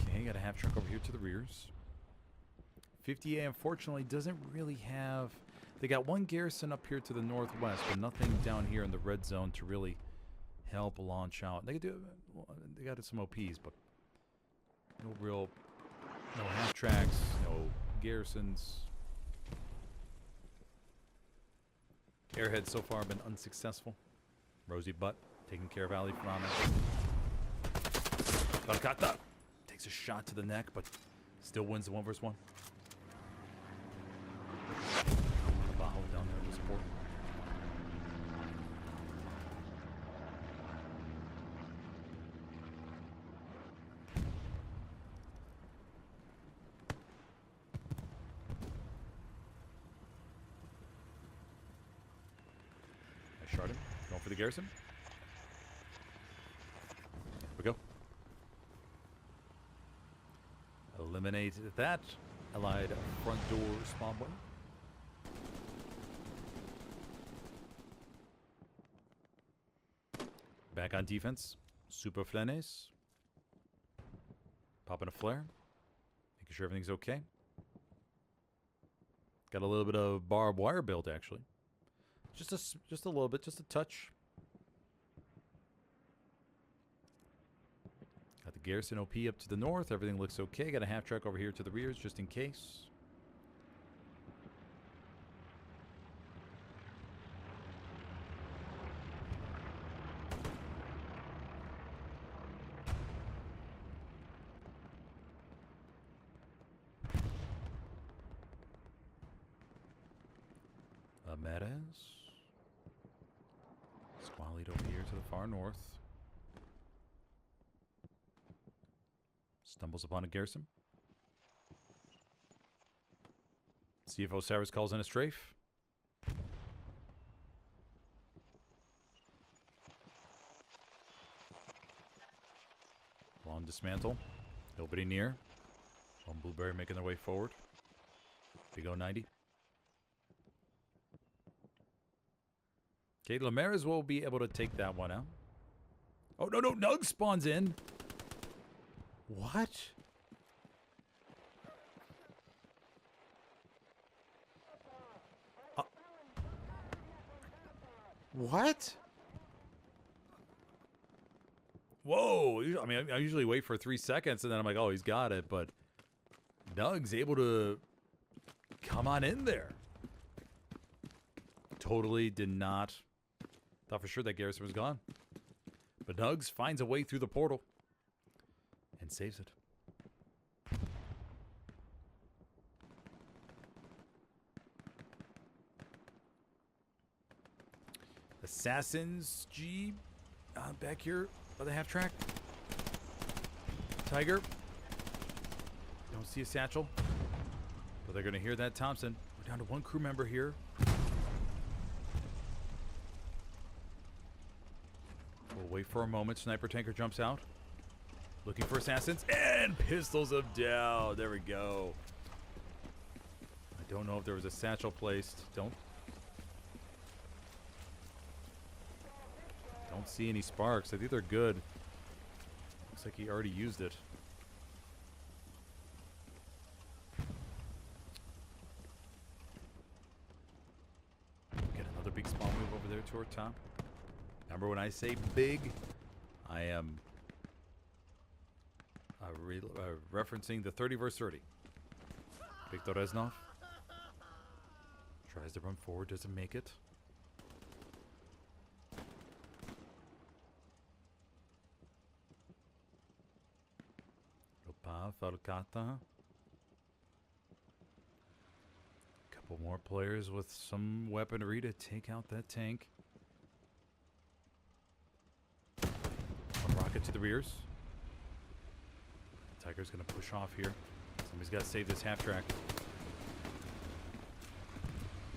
Okay, got a half truck over here to the rears. 50A unfortunately doesn't really have... They got one garrison up here to the northwest, but nothing down here in the red zone to really help launch out. They could do... They got some OPs, but no real... No half tracks, no garrisons. Airheads so far have been unsuccessful. Rosie Butt taking care of Ali Frana. Barcata takes a shot to the neck, but still wins the 1v1. Bajo down there to support. I shot him. Going for the garrison. Here we go. Eliminate that allied front door spawn point. Back on defense. Super Flanes. Popping a flare. Making sure everything's okay. Got a little bit of barbed wire build actually. Just a little bit, just a touch. Got the garrison OP up to the north. Everything looks okay. Got a half track over here to the rears just in case. Meadows. Squallied over here to the far north. Stumbles upon a garrison. See if Osiris calls in a strafe. Long dismantle. Nobody near. One Blueberry making their way forward. Big O90. Okay, Lemares will be able to take that one out. Oh, no, Nug spawns in. What? What? Whoa. I mean, I usually wait for 3 seconds and then I'm like, oh, he's got it. But Nug's able to come on in there. Totally did not... Thought for sure that garrison was gone. But Nugs finds a way through the portal. And saves it. Assassins, G. Back here by the half track. Tiger. Don't see a satchel. But they're going to hear that Thompson. We're down to one crew member here. We'll wait for a moment. Sniper tanker jumps out. Looking for assassins. And pistols him down. There we go. I don't know if there was a satchel placed. Don't see any sparks. I think they're good. Looks like he already used it. Get another big spawn move over there to our top. Remember when I say big, I am referencing the 30 vs 30. Viktor Reznov tries to run forward, doesn't make it. Falcata. Couple more players with some weaponry to take out that tank. One rocket to the rears. Tiger's gonna push off here. Somebody's got to save this half track.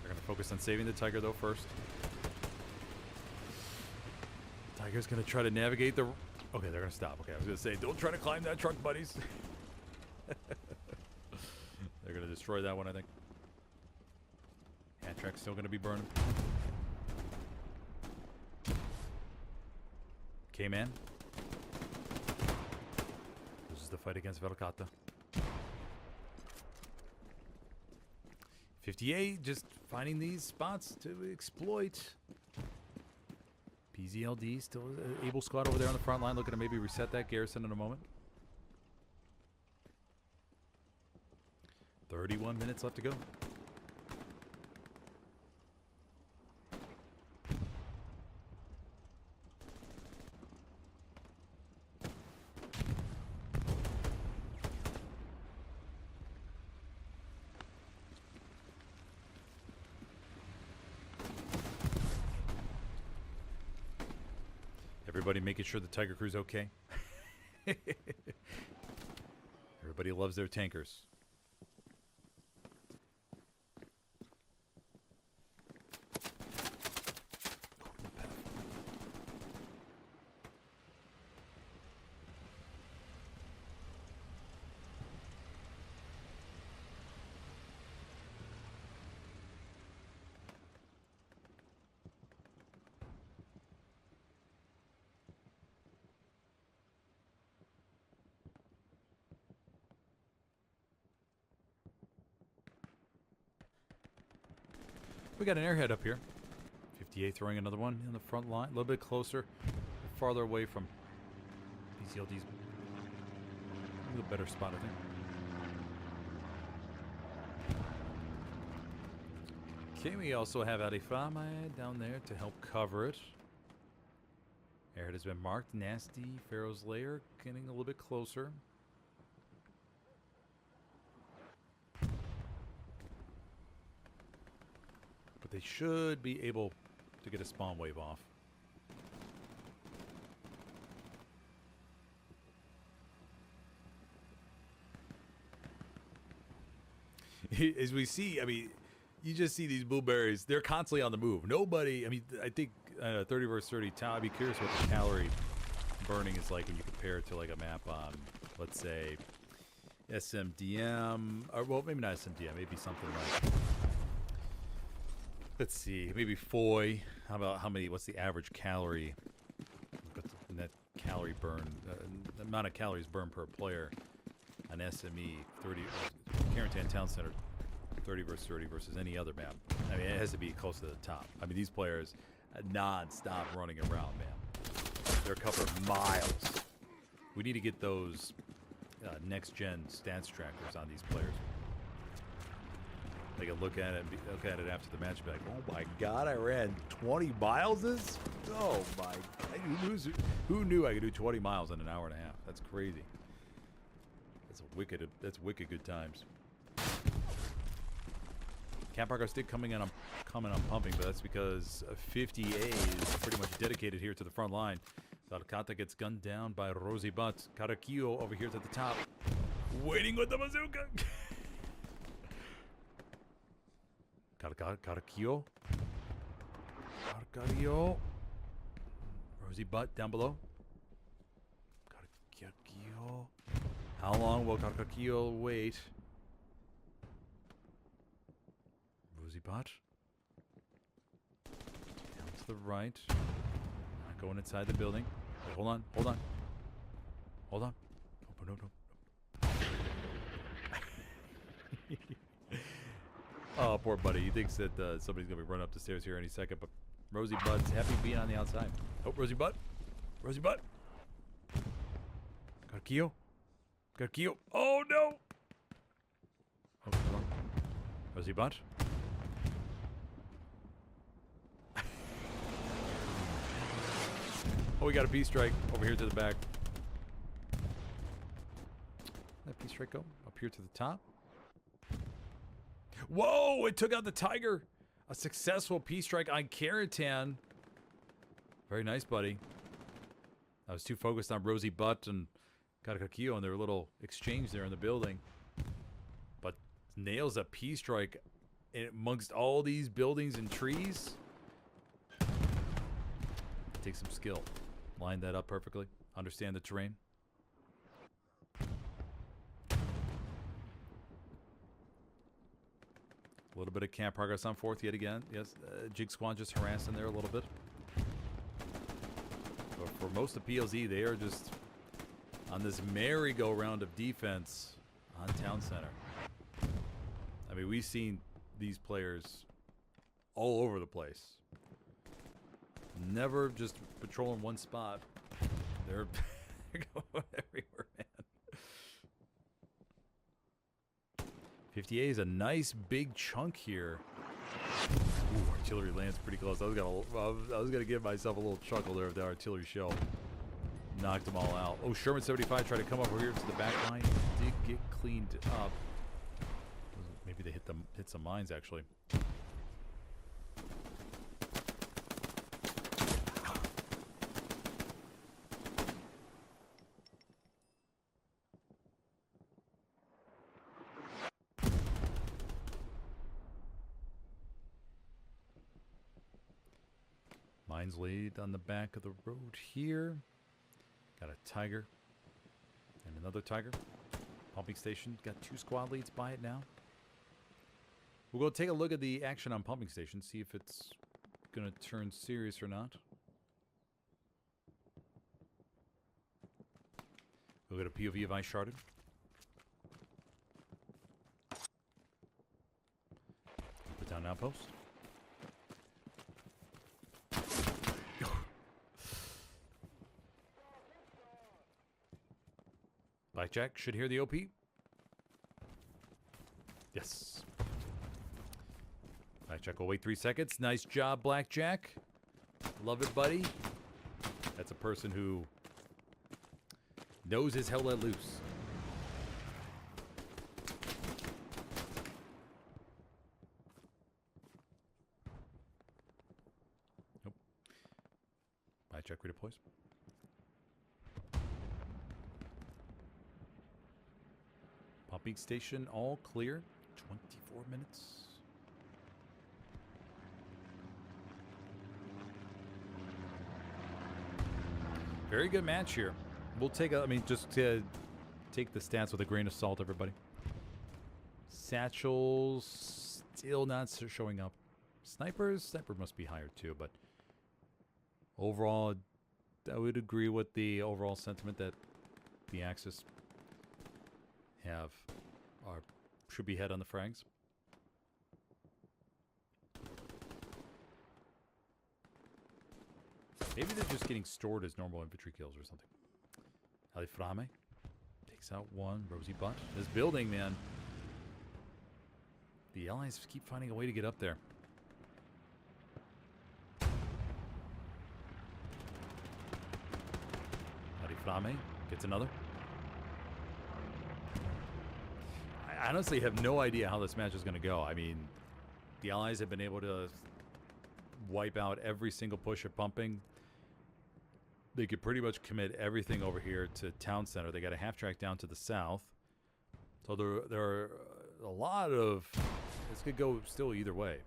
They're gonna focus on saving the Tiger though first. Tiger's gonna try to navigate the... Okay, they're gonna stop. Okay, I was gonna say, don't try to climb that truck, buddies. They're gonna destroy that one, I think. Hand track's still gonna be burning. K-Man. This is the fight against Falcata. 58, just finding these spots to exploit. PZLD still able squad over there on the front line, looking to maybe reset that garrison in a moment. 31 minutes left to go. Everybody making sure the Tiger Crew's okay. Everybody loves their tankers. We got an airhead up here. 58 throwing another one in the front line. A little bit closer. Farther away from PZLD's. A little better spot, I think. Okay, we also have Arifame down there to help cover it. Airhead has been marked. Nasty. Pharaoh's Lair getting a little bit closer. They should be able to get a spawn wave off. As we see, I mean, you just see these blueberries. They're constantly on the move. Nobody, I mean, I think 30 versus 30, I'd be curious what the calorie burning is like when you compare it to like a map on, let's say, SMDM. Or, well, maybe not SMDM. Maybe something like... Let's see, maybe Foy. How about what's the average calorie? Net calorie burn, the amount of calories burned per player on SME 30, Carentan Town Center 30 versus 30 versus any other map. I mean, it has to be close to the top. I mean, these players non-stop running around, man. They're covering miles. We need to get those next-gen stats trackers on these players. Take a look at it, after the match, be like, oh my god, I ran 20 miles this? Oh my god, who knew I could do 20 miles in an hour and a half? That's crazy. That's wicked good times. Camp Argo stick coming on pumping, but that's because 50A is pretty much dedicated here to the front line. Falcata gets gunned down by Rosie Butt. Karakio over here to the top, waiting with the bazooka. Karakio. Rosie Butt down below. Karakio. How long will Karakio wait? Rosie Butt. Down to the right. Not going inside the building. Wait, hold on. Oh, no. Oh, poor buddy. He thinks that somebody's going to be running up the stairs here any second, but Rosie Butt's happy being on the outside. Oh, Rosie Butt. Karakio. Oh, no. Oh, come on. Rosie Butt. Oh, we got a B strike over here to the back. that Peace Strike go? Up here to the top. Whoa! It took out the Tiger! A successful Peace Strike on Carentan. Very nice, buddy. I was too focused on Rosie Butt and Karakakio and their little exchange there in the building. But nails a Peace Strike amongst all these buildings and trees. Take some skill. Line that up perfectly. Understand the terrain. A little bit of camp progress on 4th yet again. Yes, Jig Squad just harassing there a little bit. But for most of PLZ, they are just on this merry-go-round of defense on Town Center. I mean, we've seen these players all over the place. Never just patrolling one spot. They're going everywhere, man. 58 is a nice big chunk here. Ooh, artillery lands pretty close. I was gonna give myself a little chuckle there if the artillery shell knocked them all out. Oh, Sherman 75 tried to come over here to the back line. Did get cleaned up. Maybe they hit some mines actually. Mines laid on the back of the road here. Got a Tiger and another Tiger. Pumping station. Got 2 squad leads by it now. We'll go take a look at the action on pumping station. See if it's going to turn serious or not. We'll get a POV of Uncharted. Put down an outpost. Blackjack should hear the OP. Yes. Blackjack will wait 3 seconds. Nice job, Blackjack. Love it, buddy. That's a person who knows his hell let loose. Nope. Blackjack redeploys. Pumping station all clear. 24 minutes. Very good match here. We'll take a, I mean, just to take the stats with a grain of salt, everybody. Satchels still not showing up. Sniper must be higher too, but overall, I would agree with the overall sentiment that the Axis should be head on the frags. Maybe they're just getting stored as normal infantry kills or something. Aliframe takes out one. Rosie Butt. This building, man. The Allies keep finding a way to get up there. Aliframe gets another. I honestly have no idea how this match is going to go. I mean, the Allies have been able to wipe out every single push of pumping. They could pretty much commit everything over here to Town Center. They got a half track down to the south. So there are a lot of... This could go still either way.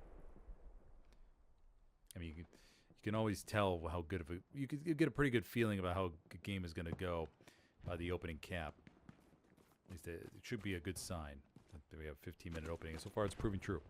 I mean, you can always tell how good of a... You get a pretty good feeling about how the game is going to go by the opening cap. At least it should be a good sign that we have a 15-minute opening. So far, it's proving true.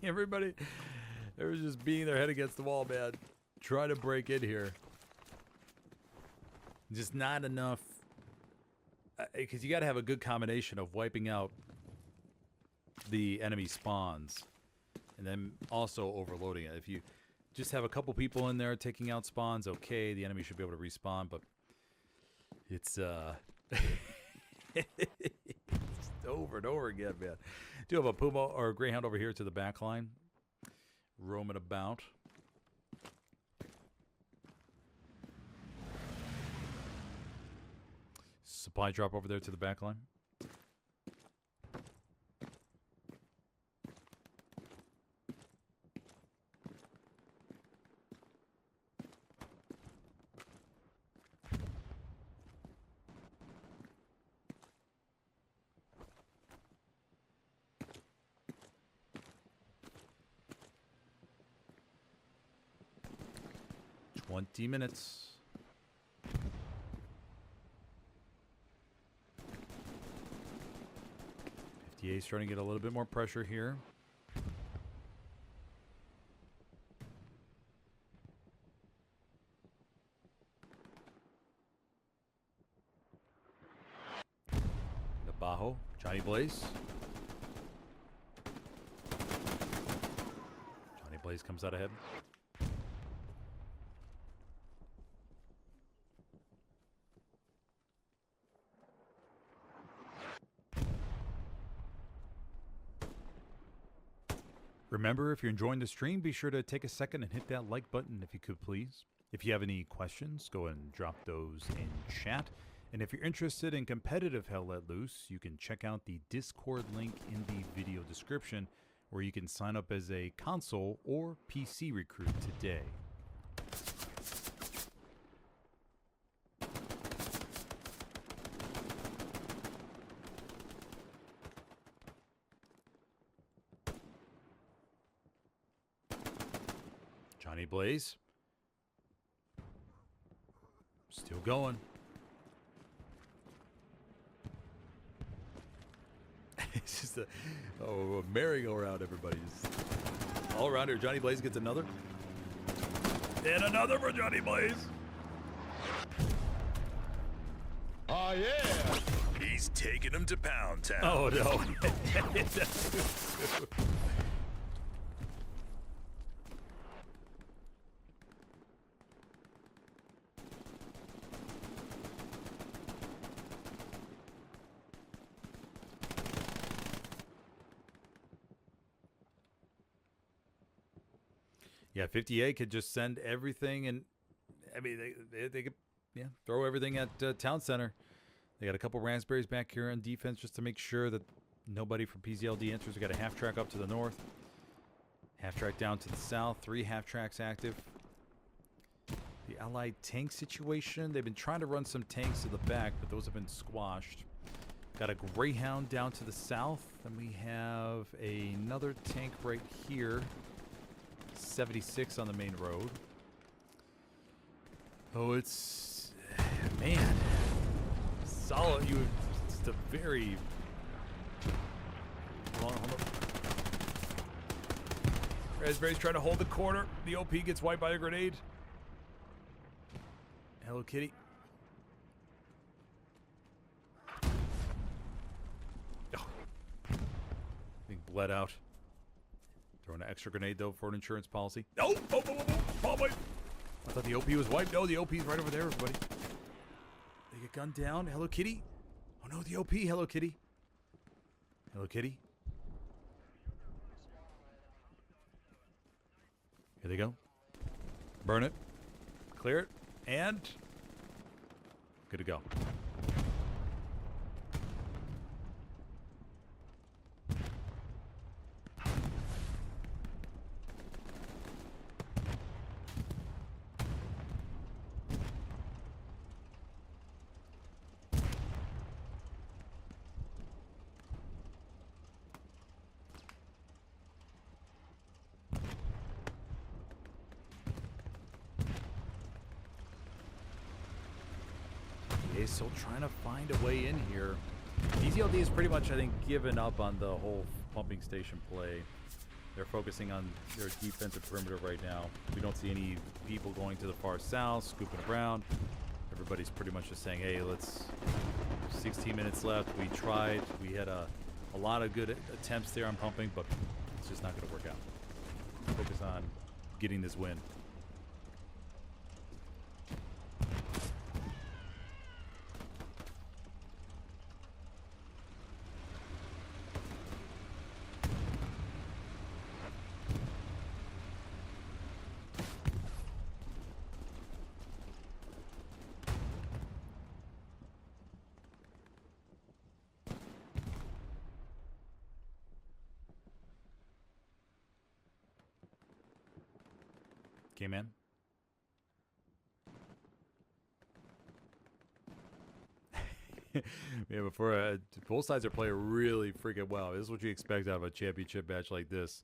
Everybody, they were just beating their head against the wall, man. Trying to break in here. Just not enough. Because you got to have a good combination of wiping out the enemy spawns and then also overloading it. If you just have a couple people in there taking out spawns, okay, the enemy should be able to respawn, but it's it's over and over again, man. Do have a Puma or a Greyhound over here to the back line, roaming about. Supply drop over there to the back line. Minutes. 58's starting to get a little bit more pressure here. Nabajo, Johnny Blaze. Johnny Blaze comes out ahead. Remember, if you're enjoying the stream, be sure to take a second and hit that like button if you could, please. If you have any questions, go ahead and drop those in chat. And if you're interested in competitive Hell Let Loose, you can check out the Discord link in the video description, where you can sign up as a console or PC recruit today. Johnny Blaze. Still going. It's just a merry-go-round, everybody. Just all around here. Johnny Blaze gets another. And another for Johnny Blaze. Oh, yeah. He's taking him to Pound Town. Oh, no. Yeah, 58 could just send everything, and I mean, they could, yeah, throw everything at Town Center. They got a couple raspberries back here on defense just to make sure that nobody from PZLD enters. We got a half track up to the north, half track down to the south, 3 half tracks active. The Allied tank situation, they've been trying to run some tanks to the back, but those have been squashed. Got a Greyhound down to the south, and we have another tank right here. 76 on the main road. Oh, it's, man, solid. Just a very long. Hold up. Raspberry's trying to hold the corner. The OP gets wiped by a grenade. Hello Kitty. Oh. Being bled out. Throwing an extra grenade, though, for an insurance policy. Oh! Oh, wait! I thought the OP was wiped. No, the OP's right over there, everybody. They get gunned down. Hello Kitty. Oh, no, the OP. Hello Kitty. Hello Kitty. Here they go. Burn it. Clear it. And good to go. Still trying to find a way in here. PZLD is pretty much, I think, given up on the whole pumping station play. They're focusing on their defensive perimeter right now. We don't see any people going to the far south, scooping around. Everybody's pretty much just saying, hey, let's... 16 minutes left. We tried. We had a lot of good attempts there on pumping, but it's just not going to work out. Focus on getting this win. Okay, man. Yeah, before both sides are playing really freaking well. This is what you expect out of a championship match like this.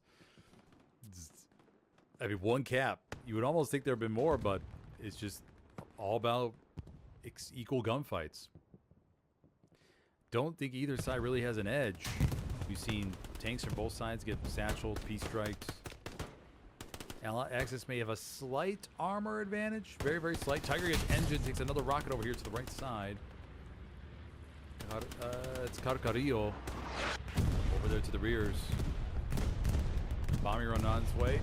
I mean, one cap. You would almost think there have been more, but it's just all about equal gunfights. Don't think either side really has an edge. We've seen tanks from both sides get satcheled, peace strikes. Axis may have a slight armor advantage. Very, very slight. Tiger gets engine, takes another rocket over here to the right side. It's Carcarillo over there to the rears. Bombing run on its way.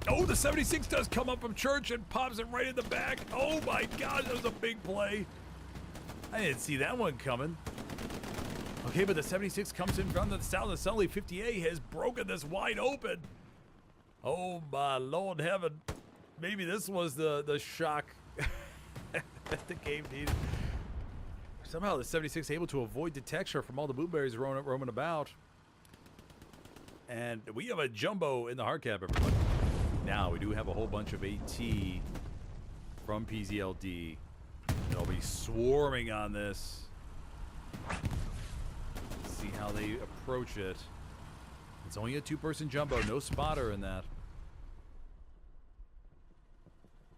Oh, the 76 does come up from church and pops it right in the back. Oh my God, that was a big play. I didn't see that one coming. Okay, but the 76 comes in from the south, and suddenly 58 has broken this wide open. Oh my Lord heaven. Maybe this was the shock that the game needed. Somehow the 76 able to avoid detection from all the blueberries roaming about. And we have a jumbo in the hard cap, everybody. Now, we do have a whole bunch of AT from PZLD. They'll be swarming on this. Let's see how they approach it. It's only a two-person jumbo, no spotter in that.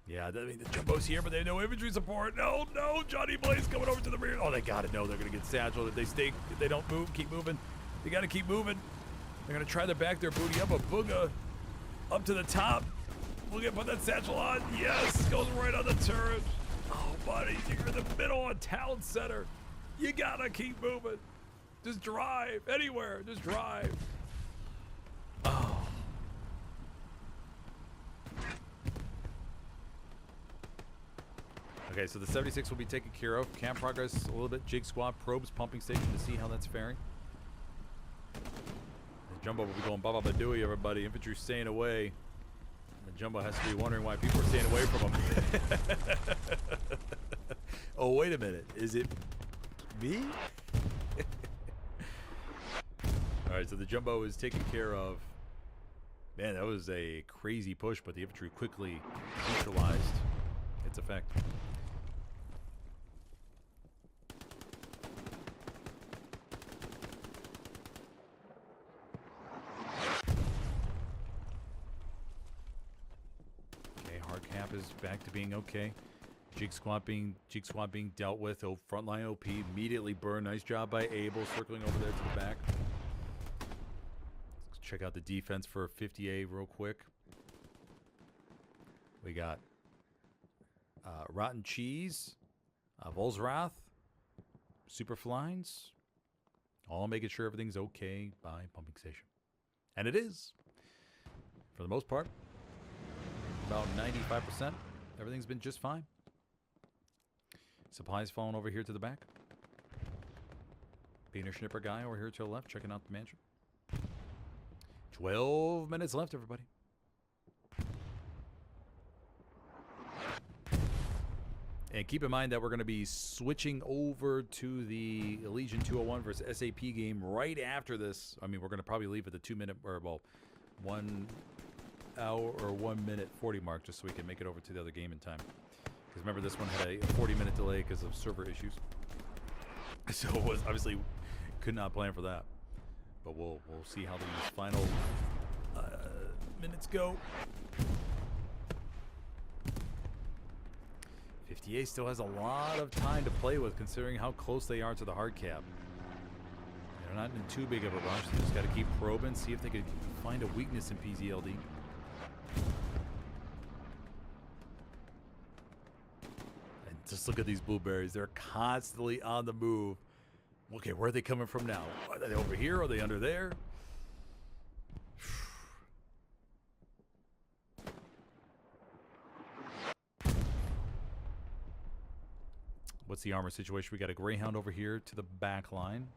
Yeah, I mean, the jumbo's here, but they have no infantry support. No, no, Johnny Blaze coming over to the rear. Oh, they gotta know they're gonna get satcheled. If they stay, if they don't move, keep moving. They gotta keep moving. They're gonna try to back their booty up, a booga up to the top. We'll get put that satchel on. Yes, goes right on the turret. Oh, buddy, you're in the middle of town center. You gotta keep moving. Just drive anywhere. Just drive. Oh. Okay, so the 76 will be taken care of. Camp progress a little bit. Jig squad probes pumping station to see how that's faring. The jumbo will be going ba dooey, everybody. Infantry staying away. The jumbo has to be wondering why people are staying away from him. Oh, wait a minute. Is it me? All right, so the jumbo is taken care of. Man, that was a crazy push, but the infantry quickly neutralized its effect. Okay, hard cap is back to being okay. Jig squad being dealt with. Oh, frontline OP immediately burned. Nice job by Abel circling over there to the back. Let's check out the defense for 50A real quick. We got Rotten Cheese, Volsrath, Superflines, all making sure everything's okay by pumping station. And it is. For the most part, about 95%. Everything's been just fine. Supplies falling over here to the back. Painter Schnipper guy over here to the left, checking out the mansion. 12 minutes left, everybody. And keep in mind that we're going to be switching over to the Legion 201 versus SAP game right after this. I mean, we're going to probably leave at the 2 minute, or well, 1 hour or 1 minute 40 mark, just so we can make it over to the other game in time. Because remember, this one had a 40-minute delay because of server issues. So it was obviously could not plan for that. But we'll see how these final minutes go. 58 still has a lot of time to play with, considering how close they are to the hard cap. They're not in too big of a rush. They just got to keep probing, see if they could find a weakness in PZLD. And just look at these blueberries. They're constantly on the move. Okay, where are they coming from now? Are they over here? Are they under there? What's the armor situation? We got a Greyhound over here to the back line.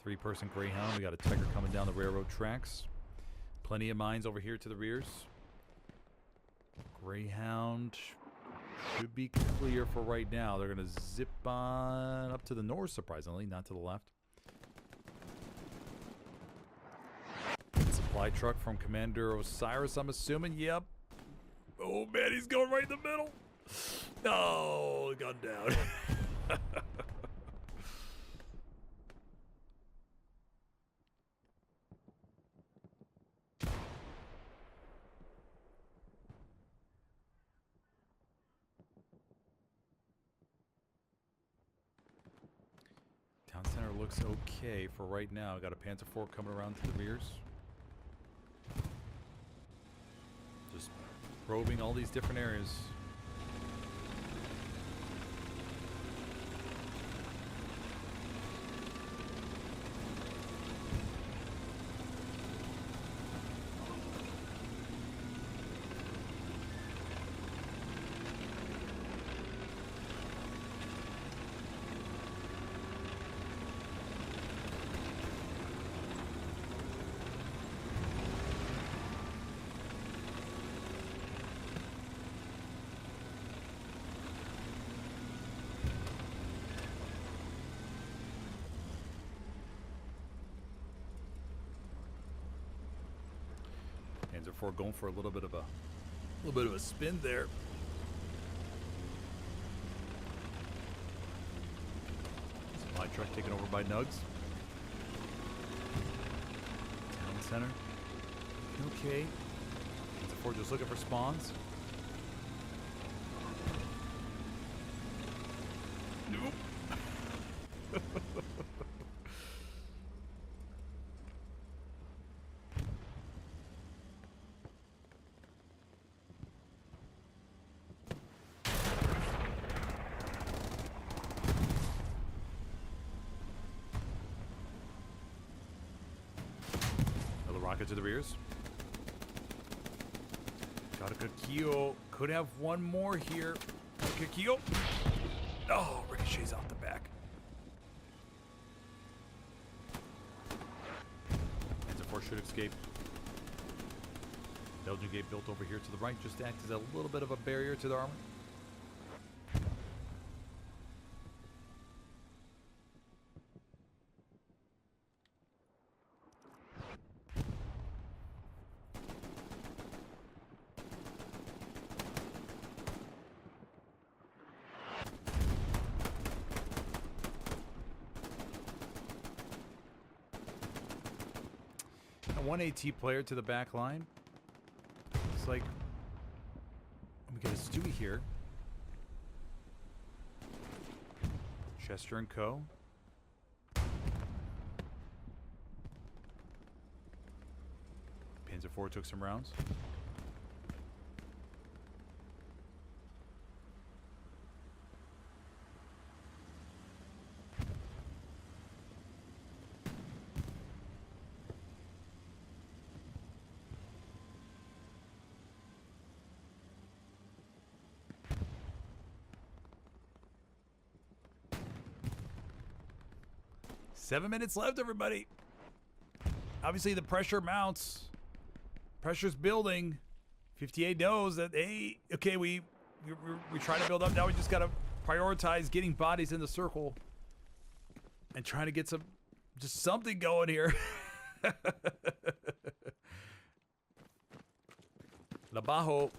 3-person Greyhound. We got a Tiger coming down the railroad tracks. Plenty of mines over here to the rears. Greyhound should be clear for right now. They're going to zip on up to the north, surprisingly, not to the left. Supply truck from Commander Osiris, I'm assuming. Yep. Oh, man, he's going right in the middle. Oh, gun down. Town center looks okay for right now. Got a Panther IV coming around to the rears. Just probing all these different areas. Panzer IV going for a little bit of a spin there. Supply truck taken over by Nugs. Town center. Okay. Panzer IV just looking for spawns. Nope. Rocket to the rears. Got a Kikyo. Could have one more here. Kikyo. Oh, ricochets off the back. Panzer IV should escape. Belgian gate built over here to the right. Just acts as a little bit of a barrier to the armor. One AT player to the back line. It's like we got a Stewie here. Chester and Co. Panzer IV took some rounds. Seven minutes left, everybody. Obviously, the pressure mounts. Pressure's building. 58 knows that, hey, okay, we try to build up. Now we just got to prioritize getting bodies in the circle and trying to get just something going here. Labajo.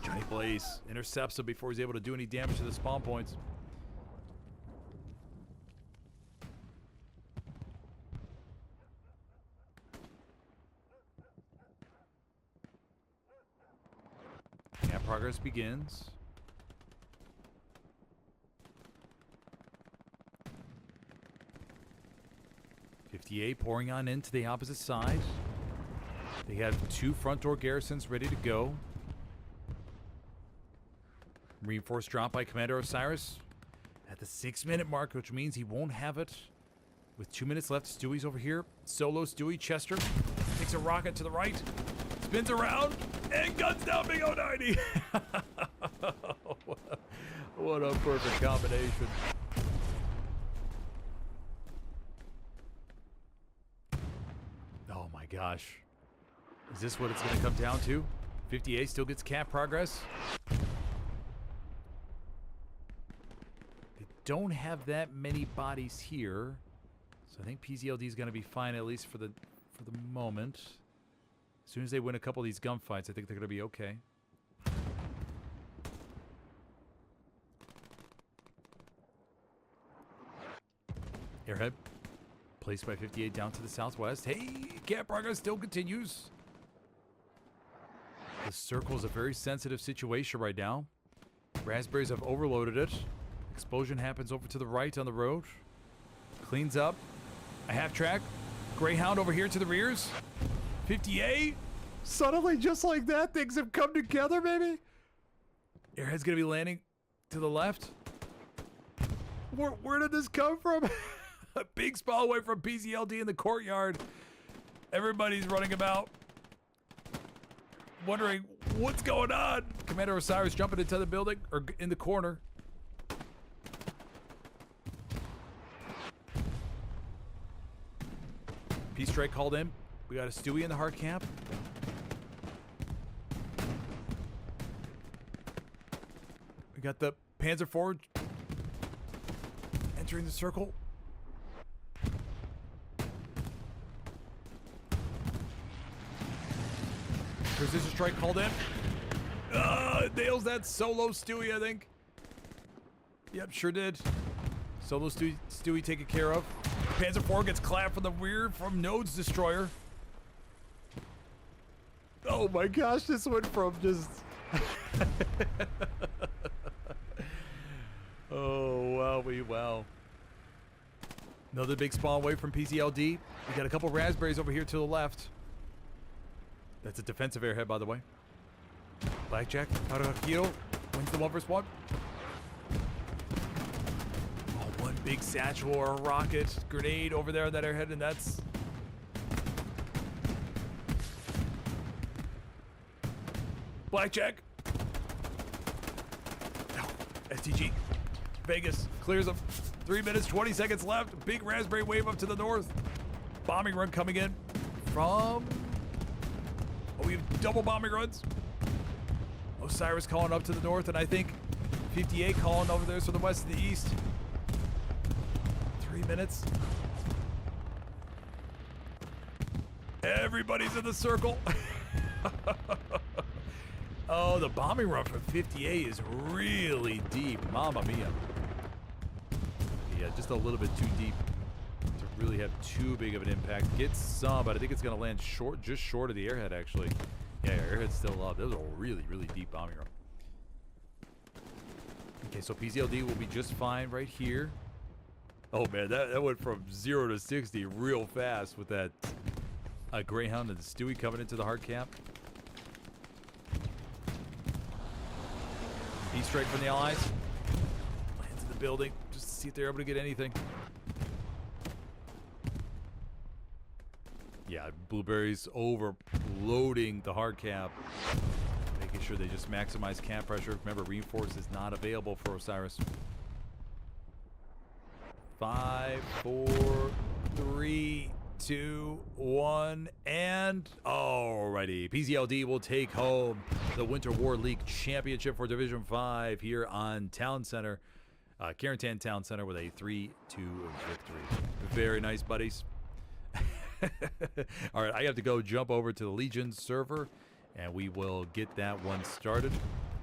Johnny Blaze intercepts him before he's able to do any damage to the spawn points. progress begins. .58 pouring on into the opposite side. They have 2 front door garrisons ready to go. Reinforced drop by Commander Osiris at the 6-minute mark, which means he won't have it. With 2 minutes left, Stewie's over here. Solo Stewie Chester takes a rocket to the right, spins around, and guns down Big O90. What a perfect combination. Oh my gosh. Is this what it's going to come down to? 58 still gets cap progress. They don't have that many bodies here. So I think PZLD is going to be fine, at least for the moment. As soon as they win a couple of these gunfights, I think they're going to be okay. Airhead placed by 58 down to the southwest. Hey, cap progress still continues. The circle is a very sensitive situation right now. Raspberries have overloaded it. Explosion happens over to the right on the road. Cleans up. A half track. Greyhound over here to the rears. 58. Suddenly, just like that, things have come together, baby. Airhead's going to be landing to the left. Where did this come from? A big spot away from PZLD in the courtyard. Everybody's running about, wondering what's going on. Commander Osiris jumping into the building, or in the corner. Peace strike called in. We got a Stewie in the hard camp. We got the Panzer Forge entering the circle. Precision strike called in. Nails that Solo Stewie, I think. Yep, sure did. Solo Stewie taken care of. Panzer IV gets clapped from the rear from Node's destroyer. Oh my gosh, this went from just... Oh, wow. Another big spawn away from PZLD. We got a couple raspberries over here to the left. That's a defensive airhead, by the way. Blackjack, Harakio wins the 1v1. Oh, one big satchel or a rocket grenade over there on that airhead, and that's... Blackjack. Oh, STG. Vegas clears them. 3 minutes, 20 seconds left. Big raspberry wave up to the north. Bombing run coming in from... Oh, we have double bombing runs. Osiris calling up to the north, and I think 58 calling over there to the west and the east. 3 minutes. Everybody's in the circle. Oh, the bombing run from 58 is really deep. Mamma mia. Yeah, just a little bit too deep to really have too big of an impact. Gets some, but I think it's going to land short, just short of the airhead, actually. Yeah, airhead's still up. That was a really, really deep bombing run. Okay, so PZLD will be just fine right here. Oh, man, that went from 0 to 60 real fast with that Greyhound and Stewie coming into the hard cap. E-strike from the Allies. Lands in the building just to see if they're able to get anything. Yeah, Blueberries overloading the hard cap. Making sure they just maximize cap pressure. Remember, reinforce is not available for Osiris. 5, 4, 3, 2, 1, and alrighty. PZLD will take home the Winter War League Championship for Division 5 here on Town Center. Carentan Town Center with a 3-2 victory. Very nice, buddies. All right, I have to go jump over to the Legion server, and we will get that one started.